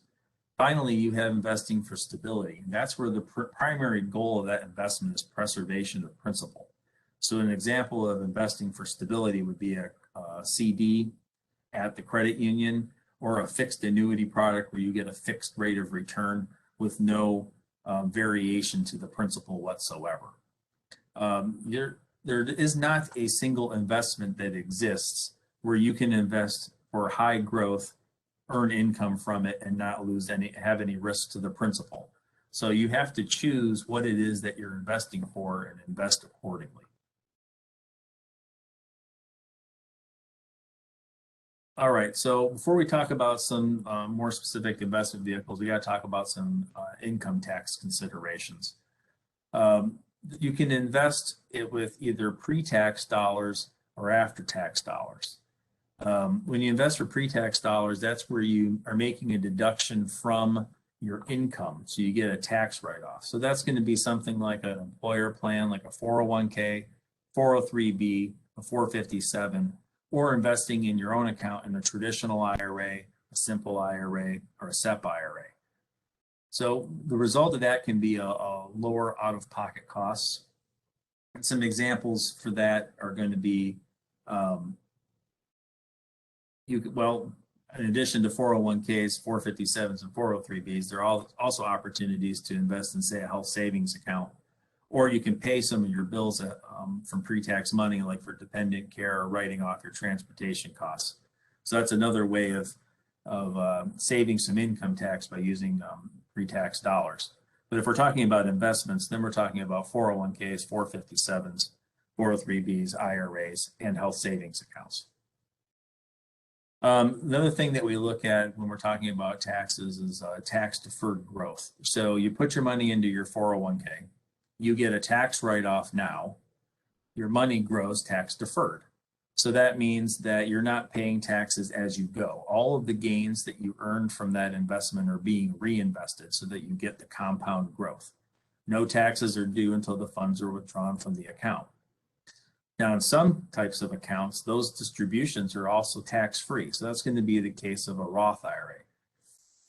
Finally, you have investing for stability. That's where the primary goal of that investment is preservation of principal. So an example of investing for stability would be a CD at the credit union or a fixed annuity product where you get a fixed rate of return with no variation to the principal whatsoever. There is not a single investment that exists where you can invest for high growth, earn income from it, and not have any risk to the principal. So you have to choose what it is that you're investing for and invest accordingly. All right, so before we talk about some more specific investment vehicles, we got to talk about some income tax considerations. You can invest it with either pre-tax dollars or after-tax dollars. When you invest for pre-tax dollars, that's where you are making a deduction from your income, so you get a tax write-off. So that's going to be something like an employer plan, like a 401k, 403b, a 457, or investing in your own account in a traditional IRA, a simple IRA, or a SEP IRA. So the result of that can be a lower out-of-pocket costs. And some examples for that are going to be, in addition to 401ks, 457s, and 403bs, there are also opportunities to invest in, say, a health savings account or you can pay some of your bills from pre-tax money, like for dependent care or writing off your transportation costs. So that's another way of saving some income tax by using pre-tax dollars. But if we're talking about investments, then we're talking about 401ks, 457s, 403bs, IRAs, and health savings accounts. Another thing that we look at when we're talking about taxes is tax deferred growth. So you put your money into your 401k, you get a tax write-off now, your money grows tax deferred. So that means that you're not paying taxes as you go. All of the gains that you earned from that investment are being reinvested so that you get the compound growth. No taxes are due until the funds are withdrawn from the account. Now, in some types of accounts, those distributions are also tax-free. So that's going to be the case of a Roth IRA.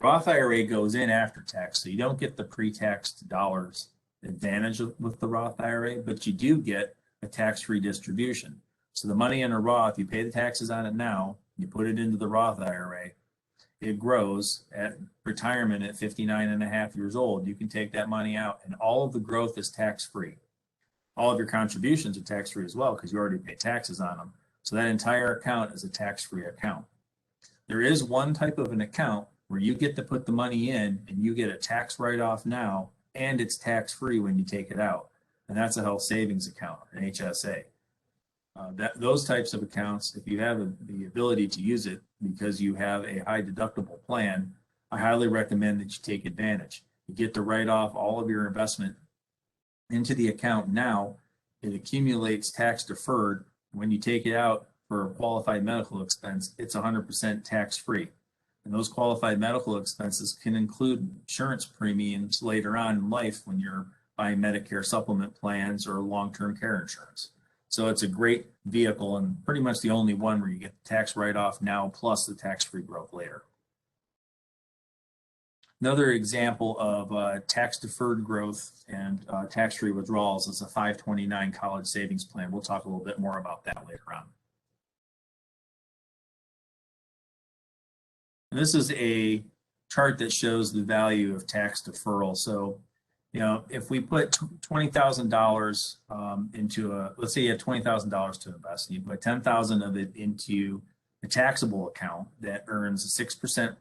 Roth IRA goes in after tax, so you don't get the pre-taxed dollars advantage with the Roth IRA, but you do get a tax-free distribution. So the money in a Roth, you pay the taxes on it now, you put it into the Roth IRA, it grows at retirement at 59 and a half years old. You can take that money out and all of the growth is tax-free. All of your contributions are tax-free as well because you already pay taxes on them. So that entire account is a tax-free account. There is one type of an account where you get to put the money in and you get a tax write-off now and it's tax-free when you take it out. And that's a health savings account, an HSA. Those types of accounts, if you have the ability to use it because you have a high deductible plan, I highly recommend that you take advantage. You get to write off all of your investment into the account now. It accumulates tax deferred. When you take it out for a qualified medical expense, it's 100% tax free. And those qualified medical expenses can include insurance premiums later on in life when you're buying Medicare supplement plans or long-term care insurance. So it's a great vehicle and pretty much the only one where you get the tax write-off now plus the tax-free growth later. Another example of tax deferred growth and tax-free withdrawals is a 529 college savings plan. We'll talk a little bit more about that later on. And this is a chart that shows the value of tax deferral. So, you know, if we put $20,000 into let's say you have $20,000 to invest, and you put $10,000 of it into a taxable account that earns 6%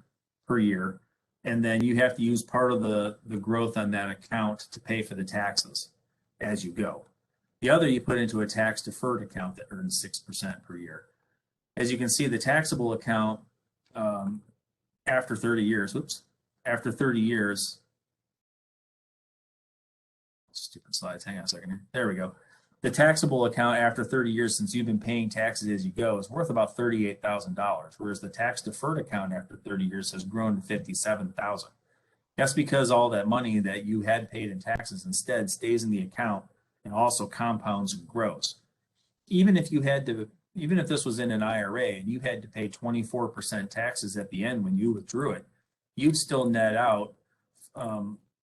per year, and then you have to use part of the growth on that account to pay for the taxes as you go. The other you put into a tax deferred account that earns 6% per year. As you can see, the taxable account after 30 years, stupid slides, hang on a second here. There we go. The taxable account after 30 years since you've been paying taxes as you go is worth about $38,000, whereas the tax deferred account after 30 years has grown to $57,000. That's because all that money that you had paid in taxes instead stays in the account and also compounds and grows. Even if this was in an IRA and you had to pay 24% taxes at the end when you withdrew it, you'd still net out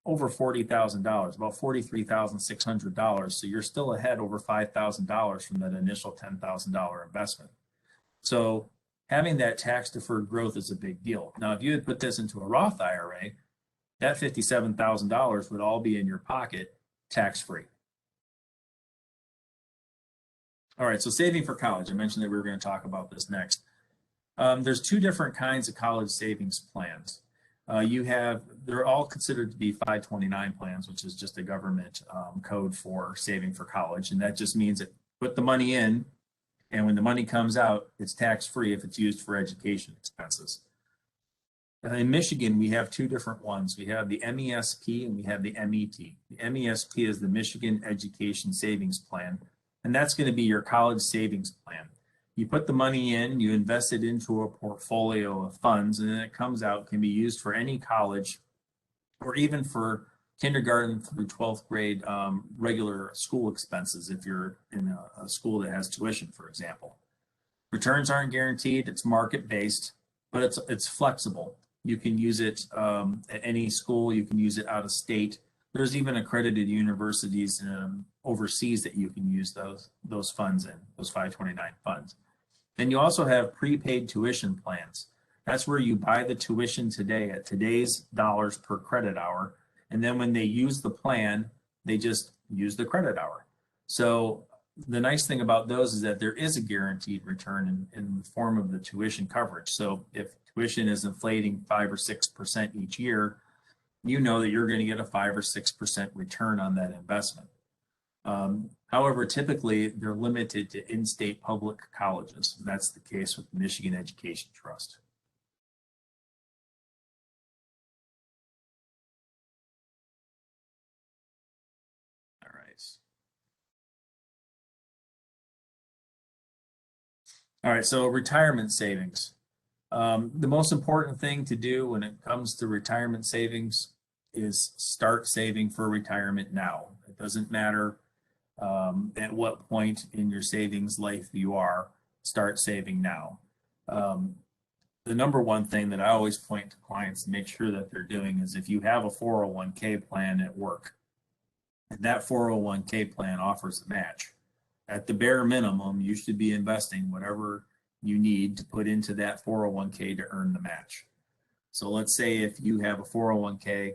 over $40,000, about $43,600. So you're still ahead over $5,000 from that initial $10,000 investment. So having that tax deferred growth is a big deal. Now, if you had put this into a Roth IRA, that $57,000 would all be in your pocket tax-free. All right, so saving for college. I mentioned that we were going to talk about this next. There's two different kinds of college savings plans. They're all considered to be 529 plans, which is just a government code for saving for college. And that just means that put the money in, and when the money comes out, it's tax-free if it's used for education expenses. In Michigan, we have two different ones. We have the MESP and we have the MET. The MESP is the Michigan Education Savings Plan, and that's going to be your college savings plan. You put the money in, you invest it into a portfolio of funds, and then it comes out, can be used for any college or even for kindergarten through 12th grade regular school expenses if you're in a school that has tuition, for example. Returns aren't guaranteed, it's market-based, but it's flexible. You can use it at any school, you can use it out of state. There's even accredited universities overseas that you can use those funds in, those 529 funds. Then you also have prepaid tuition plans. That's where you buy the tuition today at today's dollars per credit hour. And then when they use the plan, they just use the credit hour. So the nice thing about those is that there is a guaranteed return in the form of the tuition coverage. So if tuition is inflating 5 or 6% each year, you know that you're going to get a 5 or 6% return on that investment. However, typically they're limited to in-state public colleges. That's the case with the Michigan Education Trust. All right. All right, so retirement savings. The most important thing to do when it comes to retirement savings is start saving for retirement now. It doesn't matter at what point in your savings life you are, start saving now. The number one thing that I always point to clients to make sure that they're doing is if you have a 401k plan at work, and that 401k plan offers a match, at the bare minimum, you should be investing whatever you need to put into that 401k to earn the match. So let's say if you have a 401k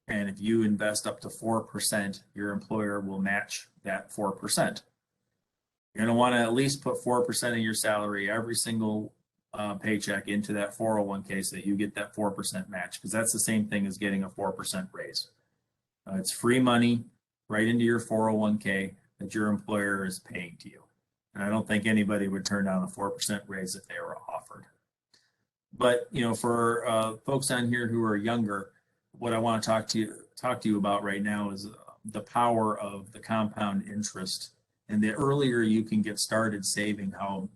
and if you invest up to 4%, your employer will match that 4%. You're going to want to at least put 4% of your salary every single paycheck into that 401k so that you get that 4% match, because that's the same thing as getting a 4% raise. It's free money right into your 401k that your employer is paying to you. And I don't think anybody would turn down a 4% raise if they were offered. But for folks on here who are younger, what I want to talk to you about right now is the power of the compound interest, and the earlier you can get started saving, how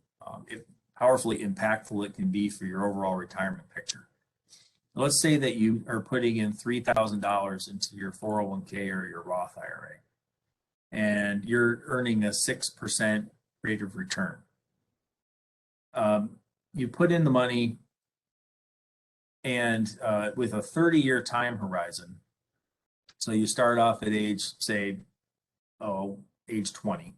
powerfully impactful it can be for your overall retirement picture. Let's say that you are putting in $3,000 into your 401k or your Roth IRA, and you're earning a 6% rate of return. You put in the money, and with a 30-year time horizon, so you start off at age 20,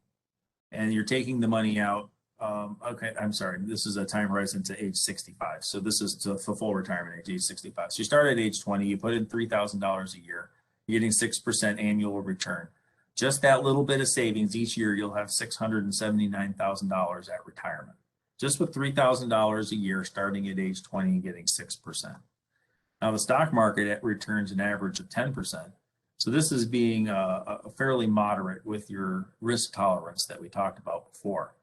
and you're taking the money out. I'm sorry, this is a time horizon to age 65. So this is to full retirement age 65. So you start at age 20, you put in $3,000 a year, you're getting 6% annual return. Just that little bit of savings each year, you'll have $679,000 at retirement. Just with $3,000 a year starting at age 20, getting 6%. Now the stock market returns an average of 10%. So this is being a fairly moderate with your risk tolerance that we talked about before.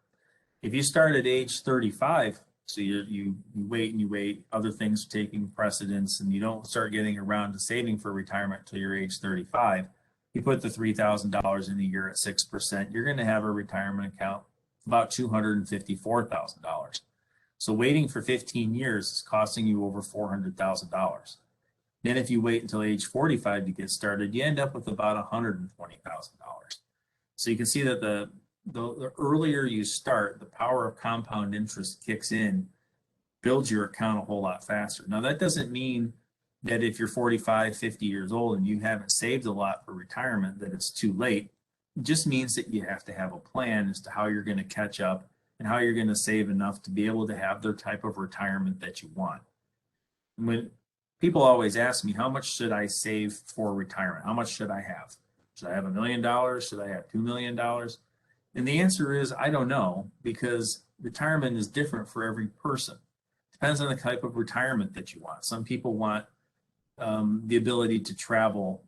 If you start at age 35, so you wait and you wait, other things taking precedence, and you don't start getting around to saving for retirement until you're age 35, you put the $3,000 in a year at 6%, you're going to have a retirement account about $254,000. So waiting for 15 years is costing you over $400,000. Then if you wait until age 45 to get started, you end up with about $120,000. So you can see that the earlier you start, the power of compound interest kicks in, builds your account a whole lot faster. Now that doesn't mean that if you're 45, 50 years old and you haven't saved a lot for retirement, that it's too late. It just means that you have to have a plan as to how you're going to catch up and how you're going to save enough to be able to have the type of retirement that you want. When people always ask me, how much should I save for retirement? How much should I have? Should I have $1 million? Should I have $2 million? And the answer is, I don't know, because retirement is different for every person. Depends on the type of retirement that you want. Some people want the ability to travel.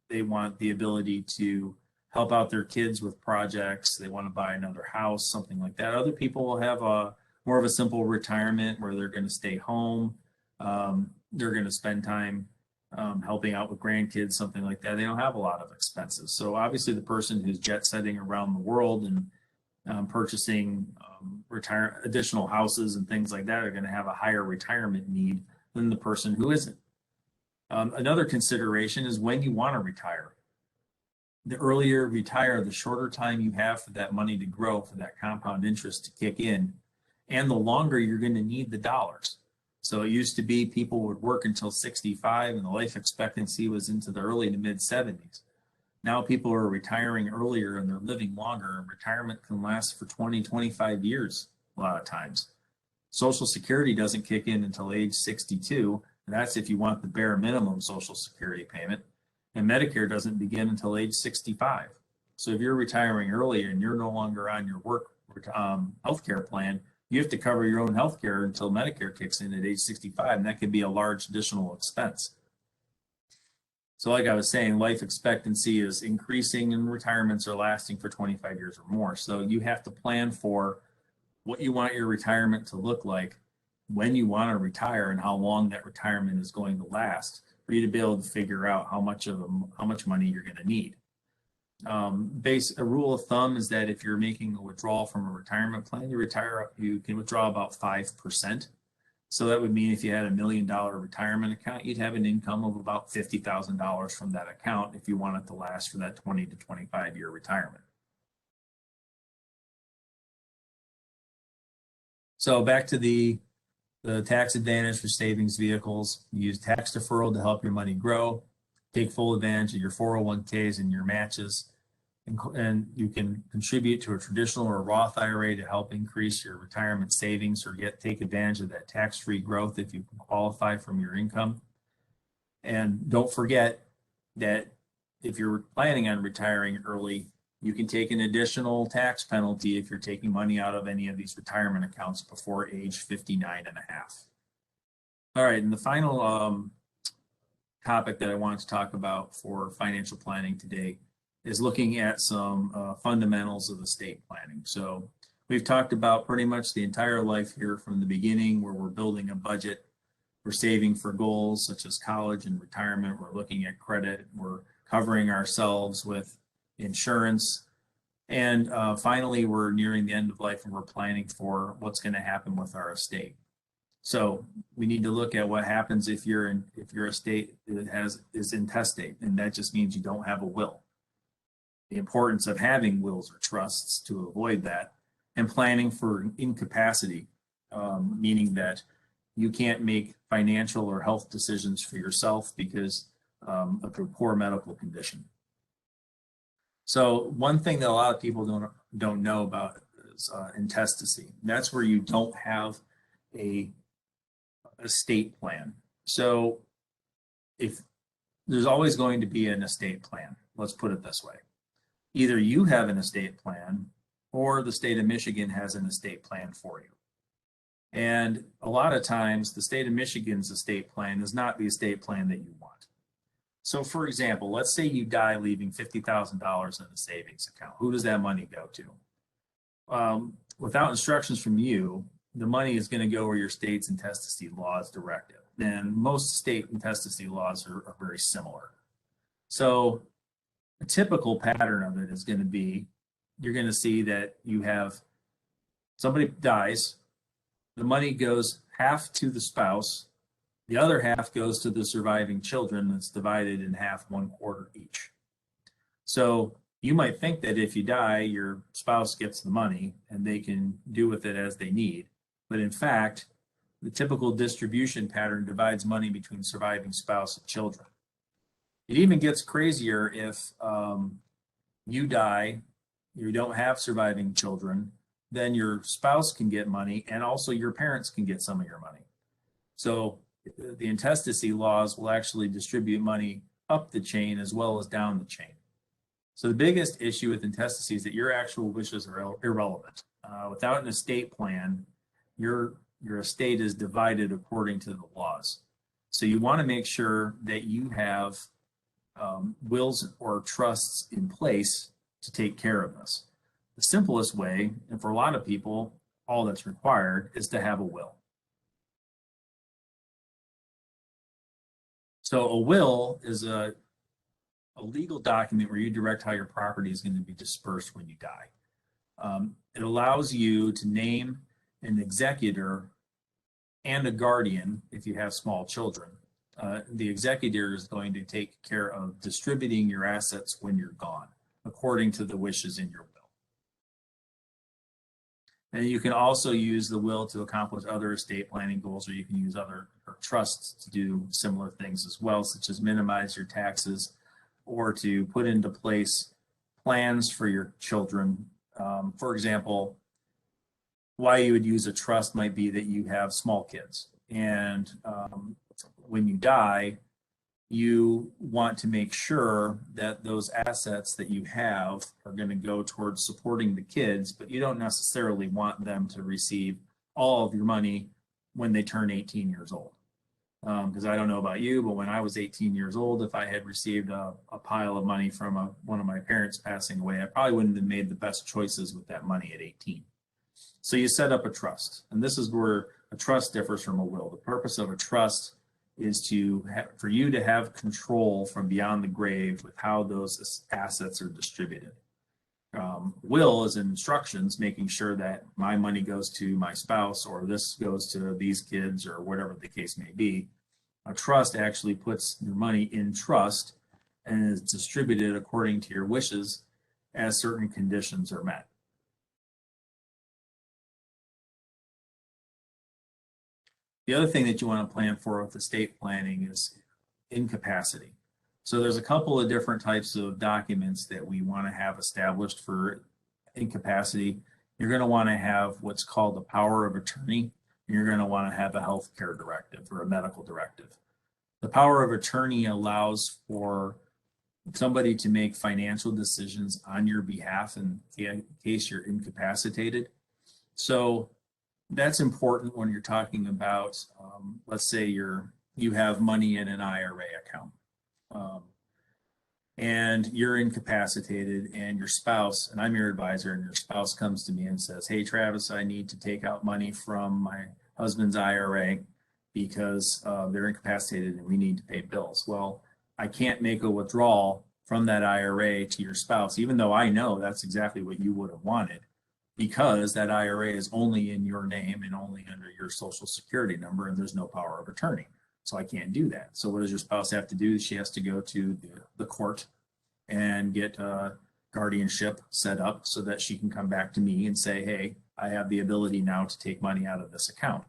They want the ability to help out their kids with projects. They want to buy another house, something like that. Other people will have more of a simple retirement where they're going to stay home. They're going to spend time helping out with grandkids, something like that. They don't have a lot of expenses. So obviously the person who's jet setting around the world and purchasing additional houses and things like that are going to have a higher retirement need than the person who isn't. Another consideration is when you want to retire. The earlier you retire, the shorter time you have for that money to grow, for that compound interest to kick in, and the longer you're going to need the dollars. So it used to be people would work until 65 and the life expectancy was into the early to mid 70s. Now people are retiring earlier and they're living longer, and retirement can last for 20, 25 years a lot of times. Social Security doesn't kick in until age 62. And that's if you want the bare minimum Social Security payment. and Medicare doesn't begin until age 65. So if you're retiring early and you're no longer on your work healthcare plan, you have to cover your own healthcare until Medicare kicks in at age 65, and that could be a large additional expense. So like I was saying, life expectancy is increasing and retirements are lasting for 25 years or more. So you have to plan for what you want your retirement to look like, when you want to retire, and how long that retirement is going to last for you to be able to figure out how much money you're going to need. A rule of thumb is that if you're making a withdrawal from a retirement plan, you can withdraw about 5%. So that would mean if you had $1 million retirement account, you'd have an income of about $50,000 from that account if you want it to last for that 20 to 25 year retirement. So back to the tax advantage for savings vehicles. You use tax deferral to help your money grow. Take full advantage of your 401ks and your matches. And you can contribute to a traditional or Roth IRA to help increase your retirement savings or take advantage of that tax-free growth if you can qualify from your income. And don't forget that if you're planning on retiring early, you can take an additional tax penalty if you're taking money out of any of these retirement accounts before age 59 and a half. All right, and the final topic that I want to talk about for financial planning today is looking at some fundamentals of estate planning. So we've talked about pretty much the entire life here from the beginning, where we're building a budget, we're saving for goals such as college and retirement, we're looking at credit, we're covering ourselves with insurance, and finally we're nearing the end of life and we're planning for what's going to happen with our estate. So we need to look at what happens if your estate is intestate, and that just means you don't have a will. The importance of having wills or trusts to avoid that, and planning for incapacity, meaning that you can't make financial or health decisions for yourself because of a poor medical condition. So one thing that a lot of people don't know about is intestacy. That's where you don't have a estate plan. So if there's always going to be an estate plan, let's put it this way. Either you have an estate plan or the state of Michigan has an estate plan for you. And a lot of times the state of Michigan's estate plan is not the estate plan that you want. So for example, let's say you die leaving $50,000 in a savings account. Who does that money go to? Without instructions from you, the money is going to go where your state's intestacy laws directive. And most state intestacy laws are very similar. So a typical pattern of it is going to be, you're going to see that you have somebody dies, the money goes half to the spouse, the other half goes to the surviving children. That's divided in half, 1/4 each. So you might think that if you die, your spouse gets the money and they can do with it as they need. But in fact, the typical distribution pattern divides money between surviving spouse and children. It even gets crazier if you die, you don't have surviving children, then your spouse can get money and also your parents can get some of your money. So the intestacy laws will actually distribute money up the chain as well as down the chain. So the biggest issue with intestacy is that your actual wishes are irrelevant. Without an estate plan, your estate is divided according to the laws. So you want to make sure that you have wills or trusts in place to take care of this. The simplest way, and for a lot of people, all that's required is to have a will. So a will is a legal document where you direct how your property is going to be dispersed when you die. It allows you to name an executor and a guardian if you have small children. The executor is going to take care of distributing your assets when you're gone, according to the wishes in your will. And you can also use the will to accomplish other estate planning goals, or you can use other trusts to do similar things as well, such as minimize your taxes or to put into place plans for your children. For example, why you would use a trust might be that you have small kids, and when you die, you want to make sure that those assets that you have are going to go towards supporting the kids, but you don't necessarily want them to receive all of your money when they turn 18 years old. Because I don't know about you, but when I was 18 years old, if I had received a pile of money from one of my parents passing away, I probably wouldn't have made the best choices with that money at 18. So you set up a trust, and this is where a trust differs from a will. The purpose of a trust is for you to have control from beyond the grave with how those assets are distributed. Will is instructions, making sure that my money goes to my spouse, or this goes to these kids, or whatever the case may be. A trust actually puts your money in trust and is distributed according to your wishes as certain conditions are met. The other thing that you want to plan for with estate planning is incapacity. So there's a couple of different types of documents that we want to have established for incapacity. You're going to want to have what's called a power of attorney, and you're going to want to have a healthcare directive or a medical directive. The power of attorney allows for somebody to make financial decisions on your behalf in case you're incapacitated. So that's important when you're talking about, let's say you have money in an IRA account, and you're incapacitated, and your spouse, and I'm your advisor, and your spouse comes to me and says, "Hey, Travis, I need to take out money from my husband's IRA because they're incapacitated and we need to pay bills." Well, I can't make a withdrawal from that IRA to your spouse, even though I know that's exactly what you would have wanted, because that IRA is only in your name and only under your social security number, and there's no power of attorney. So I can't do that. So what does your spouse have to do? She has to go to the court and get guardianship set up so that she can come back to me and say, "Hey, I have the ability now to take money out of this account."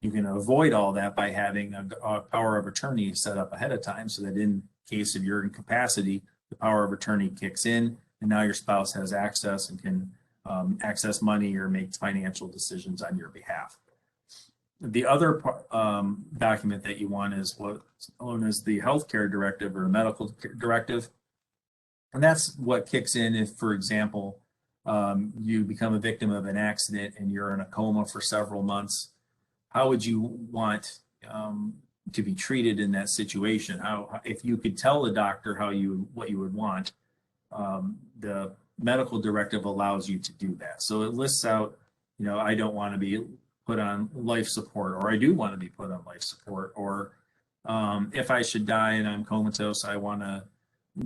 You can avoid all that by having a power of attorney set up ahead of time, so that in case of your incapacity, the power of attorney kicks in, and now your spouse has access and can access money or make financial decisions on your behalf. The other document that you want is what's known as the healthcare directive or medical directive. And that's what kicks in if, for example, you become a victim of an accident and you're in a coma for several months. How would you want to be treated in that situation? If you could tell the doctor what you would want, the medical directive allows you to do that. So it lists out, I don't want to be put on life support, or I do want to be put on life support, or if I should die and I'm comatose, I want to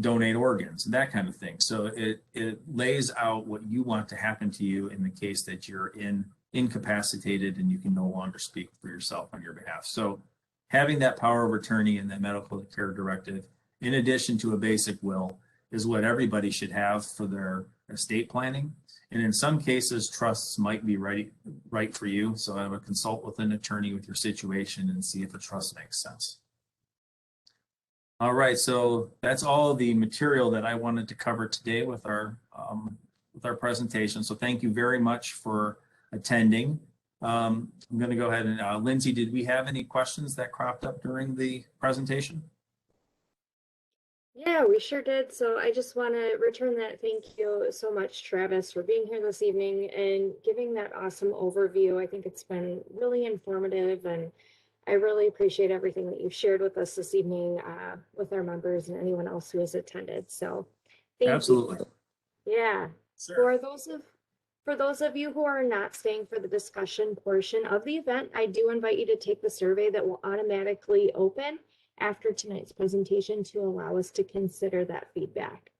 donate organs, that kind of thing. So it lays out what you want to happen to you in the case that you're incapacitated and you can no longer speak for yourself on your behalf. So having that power of attorney and that medical care directive, in addition to a basic will, is what everybody should have for their estate planning. And in some cases, trusts might be right for you. So I would consult with an attorney with your situation and see if a trust makes sense. All right, so that's all the material that I wanted to cover today with our presentation. So thank you very much for attending. I'm going to go ahead and Lindsay, did we have any questions that cropped up during the presentation? Yeah, we sure did. So I just want to return that thank you so much, Travis, for being here this evening and giving that awesome overview. I think it's been really informative, and I really appreciate everything that you've shared with us this evening with our members and anyone else who has attended. So thank Absolutely. you. Yeah. Sure. For those of you who are not staying for the discussion portion of the event, I do invite you to take the survey that will automatically open after tonight's presentation to allow us to consider that feedback.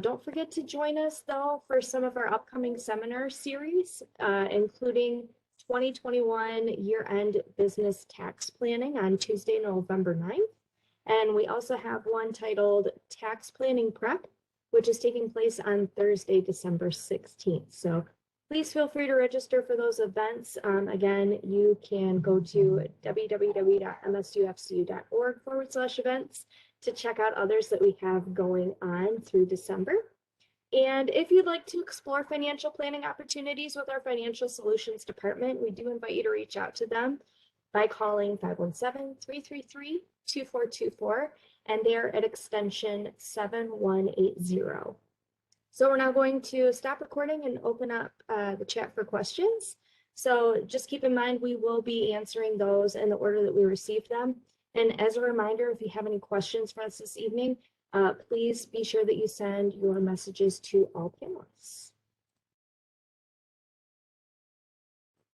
Don't forget to join us though for some of our upcoming seminar series, including 2021 year-end business tax planning on Tuesday, November 9th. And we also have one titled Tax Planning Prep, which is taking place on Thursday, December 16th. So please feel free to register for those events. Again, you can go to www.msufcu.org/events to check out others that we have going on through December. And if you'd like to explore financial planning opportunities with our financial solutions department, we do invite you to reach out to them by calling 517-333-2424 and they're at extension 7180. So we're now going to stop recording and open up the chat for questions. So just keep in mind, we will be answering those in the order that we received them. And as a reminder, if you have any questions for us this evening, please be sure that you send your messages to all panelists.